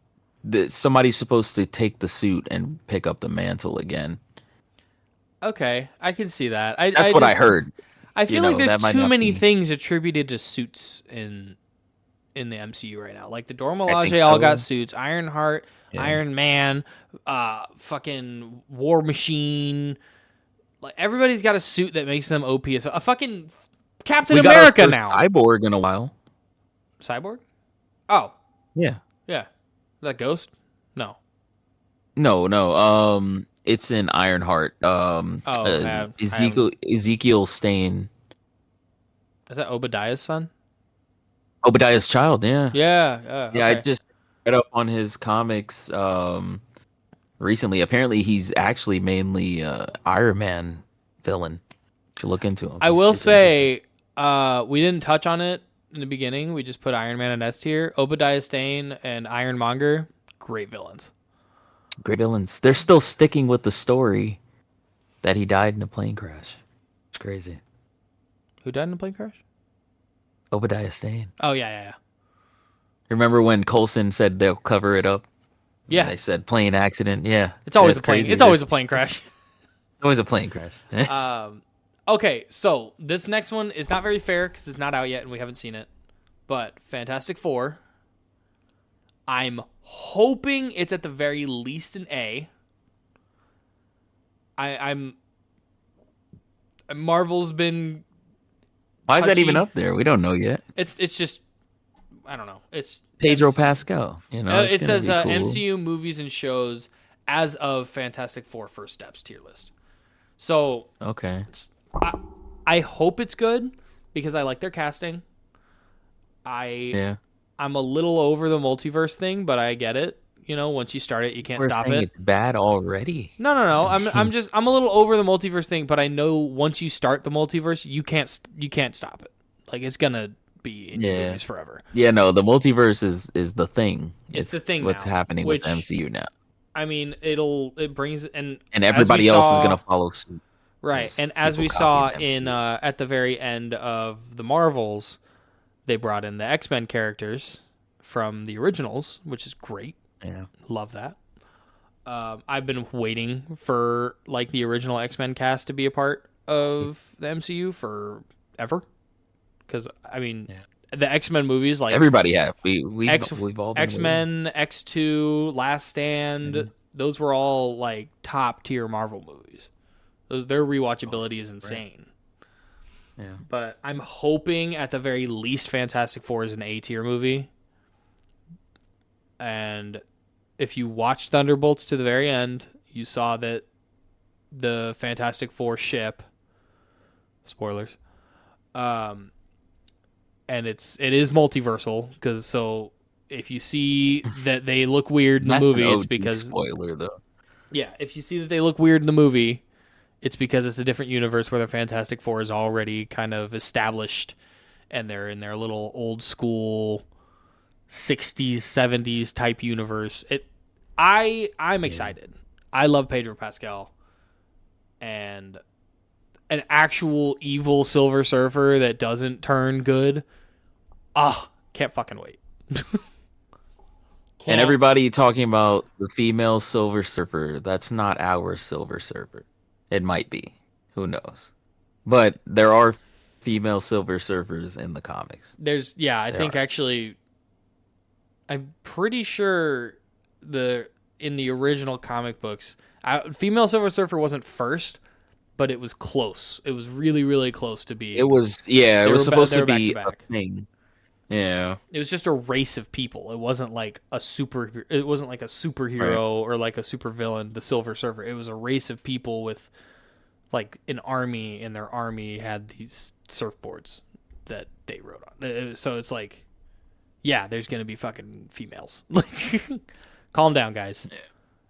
somebody's supposed to take the suit and pick up the mantle again. Okay, I can see that. That's what I heard. I feel like that there's might too not many be- things attributed to suits in the MCU right now. Like the Dora I think Milaje all so. got suits. Ironheart, Yeah. Iron Man, fucking War Machine. Like everybody's got a suit that makes them OP as a fucking Captain We got our America first now. Cyborg in a while. Cyborg? Oh, Yeah. yeah. Is that Ghost? No. No. It's in Ironheart. Ezekiel Stain. Is that Obadiah's son? Obadiah's child. Yeah. Yeah. Yeah, I okay. just read up on his comics recently. Apparently, he's actually mainly Iron Man villain. Should look into him. I will say, we didn't touch on it in the beginning. We just put Iron Man in S tier. Obadiah Stane and Ironmonger, great villains. Great villains. They're still sticking with the story that he died in a plane crash. It's crazy. Who died in a plane crash? Obadiah Stane. Oh yeah. Remember when Coulson said they'll cover it up? Yeah, They said plane accident. Yeah. it's always That's a plane. crazy. It's always a plane crash. always a plane crash. Okay, so this next one is not very fair because it's not out yet and we haven't seen it. But Fantastic Four, I'm hoping it's at the very least an A. I'm Marvel's been Why is that even touchy. up there? We don't know yet. It's just I don't know. It's Pedro Pascal. You know, it it's gonna says be cool. MCU movies and shows as of Fantastic Four First Steps tier list. So Okay. I hope it's good because I like their casting. Yeah. I'm a little over the multiverse thing, but I get it. You know, once you start it, you can't We're stop saying it. it's bad already. No. I'm a little over the multiverse thing, but I know once you start the multiverse, you can't stop it. Like it's gonna be in your movies forever. Yeah, no, the multiverse is the thing. It's the thing what's now, happening which- with the MCU now. I mean, it brings And as everybody we else saw- is gonna follow suit. right. Yes, And as we people saw copying in at the very end of the Marvels, they brought in the X-Men characters from the originals, which is great. Yeah. Love that. I've been waiting for like the original X-Men cast to be a part of the MCU forever. Because I mean, the X-Men movies, like Everybody have. We've all been X-Men, X2, Last Stand, those were all like top tier Marvel movies. Their rewatchability is insane. waiting. Yeah. But I'm hoping at the very least Fantastic Four is an A tier movie. And if you watch Thunderbolts to the very end, you saw that the Fantastic Four ship, spoilers, and it is multiversal, because so if you see that they look weird in the That's movie, an it's OG because spoiler though. yeah, if you see that they look weird in the movie, it's because it's a different universe where the Fantastic Four is already kind of established, and they're in their little old school 60s, 70s type universe. I'm excited. I love Pedro Pascal, and an actual evil Silver Surfer that doesn't turn good. Can't fucking wait. And everybody talking about the female Silver Surfer. That's not our Silver Surfer. It might be. Who knows? But there are female Silver Surfers in the comics. I think actually, I'm pretty sure in the original comic books, female Silver Surfer wasn't first, but it was close. It was really, really close to being. It was it was supposed to be a back. thing. Yeah. It was just a race of people. It wasn't like a superhero or like a supervillain, the Silver Surfer. It was a race of people with like an army, and their army had these surfboards that they rode on. So it's like, yeah, there's going to be fucking females. Like, calm down, guys. Yeah.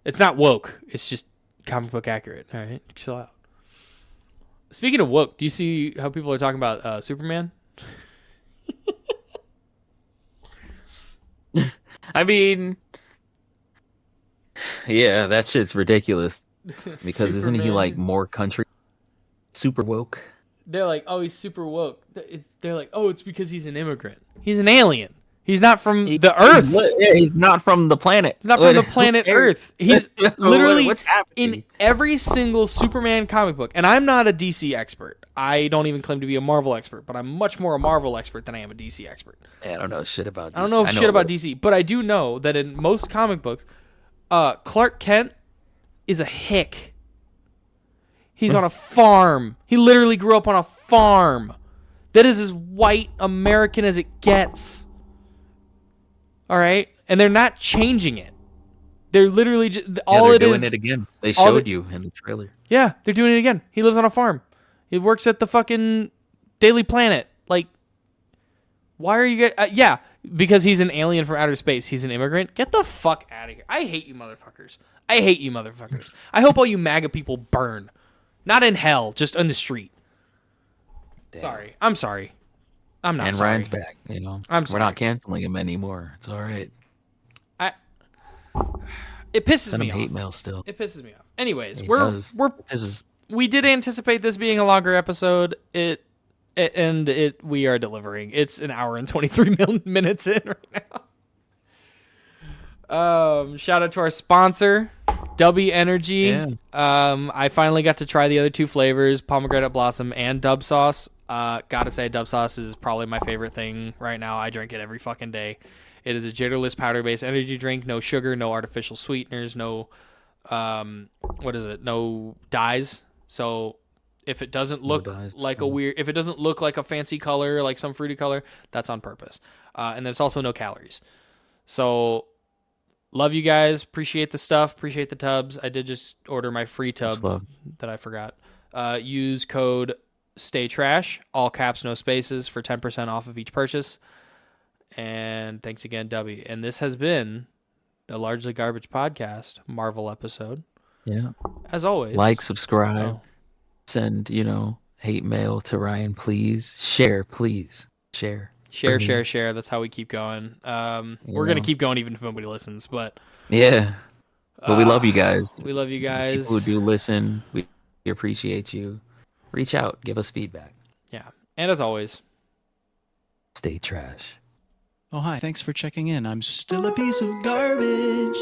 It's not woke. It's just comic book accurate. All right, chill out. Speaking of woke, do you see how people are talking about Superman? I mean, yeah, that shit's ridiculous. Because isn't he Superman. like more country? Super woke. They're like, oh, he's super woke. They're like, oh, it's because he's an immigrant. He's an alien. He's not from the Earth. He's not from the planet. He's not from the planet Earth. He's literally what's happening? in every single Superman comic book. And I'm not a DC expert. I don't even claim to be a Marvel expert, but I'm much more a Marvel expert than I am a DC expert. I don't know shit about DC. I don't know shit about DC, but I do know that in most comic books, Clark Kent is a hick. He's on a farm. He literally grew up on a farm. That is as white American as it gets. All right? And they're not changing it. They're literally just, all they're it doing is. it again. They all showed the- you in the trailer. Yeah, they're doing it again. He lives on a farm. He works at the fucking Daily Planet. Like, why are you guys... yeah, because he's an alien from outer space. He's an immigrant. Get the fuck out of here. I hate you motherfuckers. I hate you motherfuckers. I hope all you MAGA people burn. Not in hell, just on the street. Damn. Sorry. I'm sorry. I'm not And sorry. Ryan's back. You know, I'm we're not canceling him anymore. It's all right. It pisses Send him me off. hate mail still. It pisses me off. Anyways, It we're does. This is we did anticipate this being a longer episode. We are delivering. It's an hour and 23 minutes in right now. Shout out to our sponsor, Dubby Energy. Yeah. I finally got to try the other two flavors, pomegranate blossom and dub sauce. Gotta say, dub sauce is probably my favorite thing right now. I drink it every fucking day. It is a jitterless powder-based energy drink. No sugar, no artificial sweeteners, no no dyes. So if it doesn't look dyes, like if it doesn't look like a fancy color, like some fruity color, that's on purpose. And there's also no calories. So love you guys. Appreciate the stuff. Appreciate the tubs. I did just order my free tub love. that I forgot. Use code STAYTRASH, all caps, no spaces, for 10% off of each purchase. And thanks again, W. And this has been a Largely Garbage podcast Marvel episode. Yeah. As always. Like, subscribe, Oh, send, hate mail to Ryan, please. Share, please. Share. share, For me. share, share. That's how we keep going. We're going to keep going even if nobody listens, but Yeah. But we love you guys. we love you guys. People who do listen, we appreciate you. Reach out, give us feedback. Yeah. And as always, Stay trash. Oh, hi. Thanks for checking in. I'm still a piece of garbage.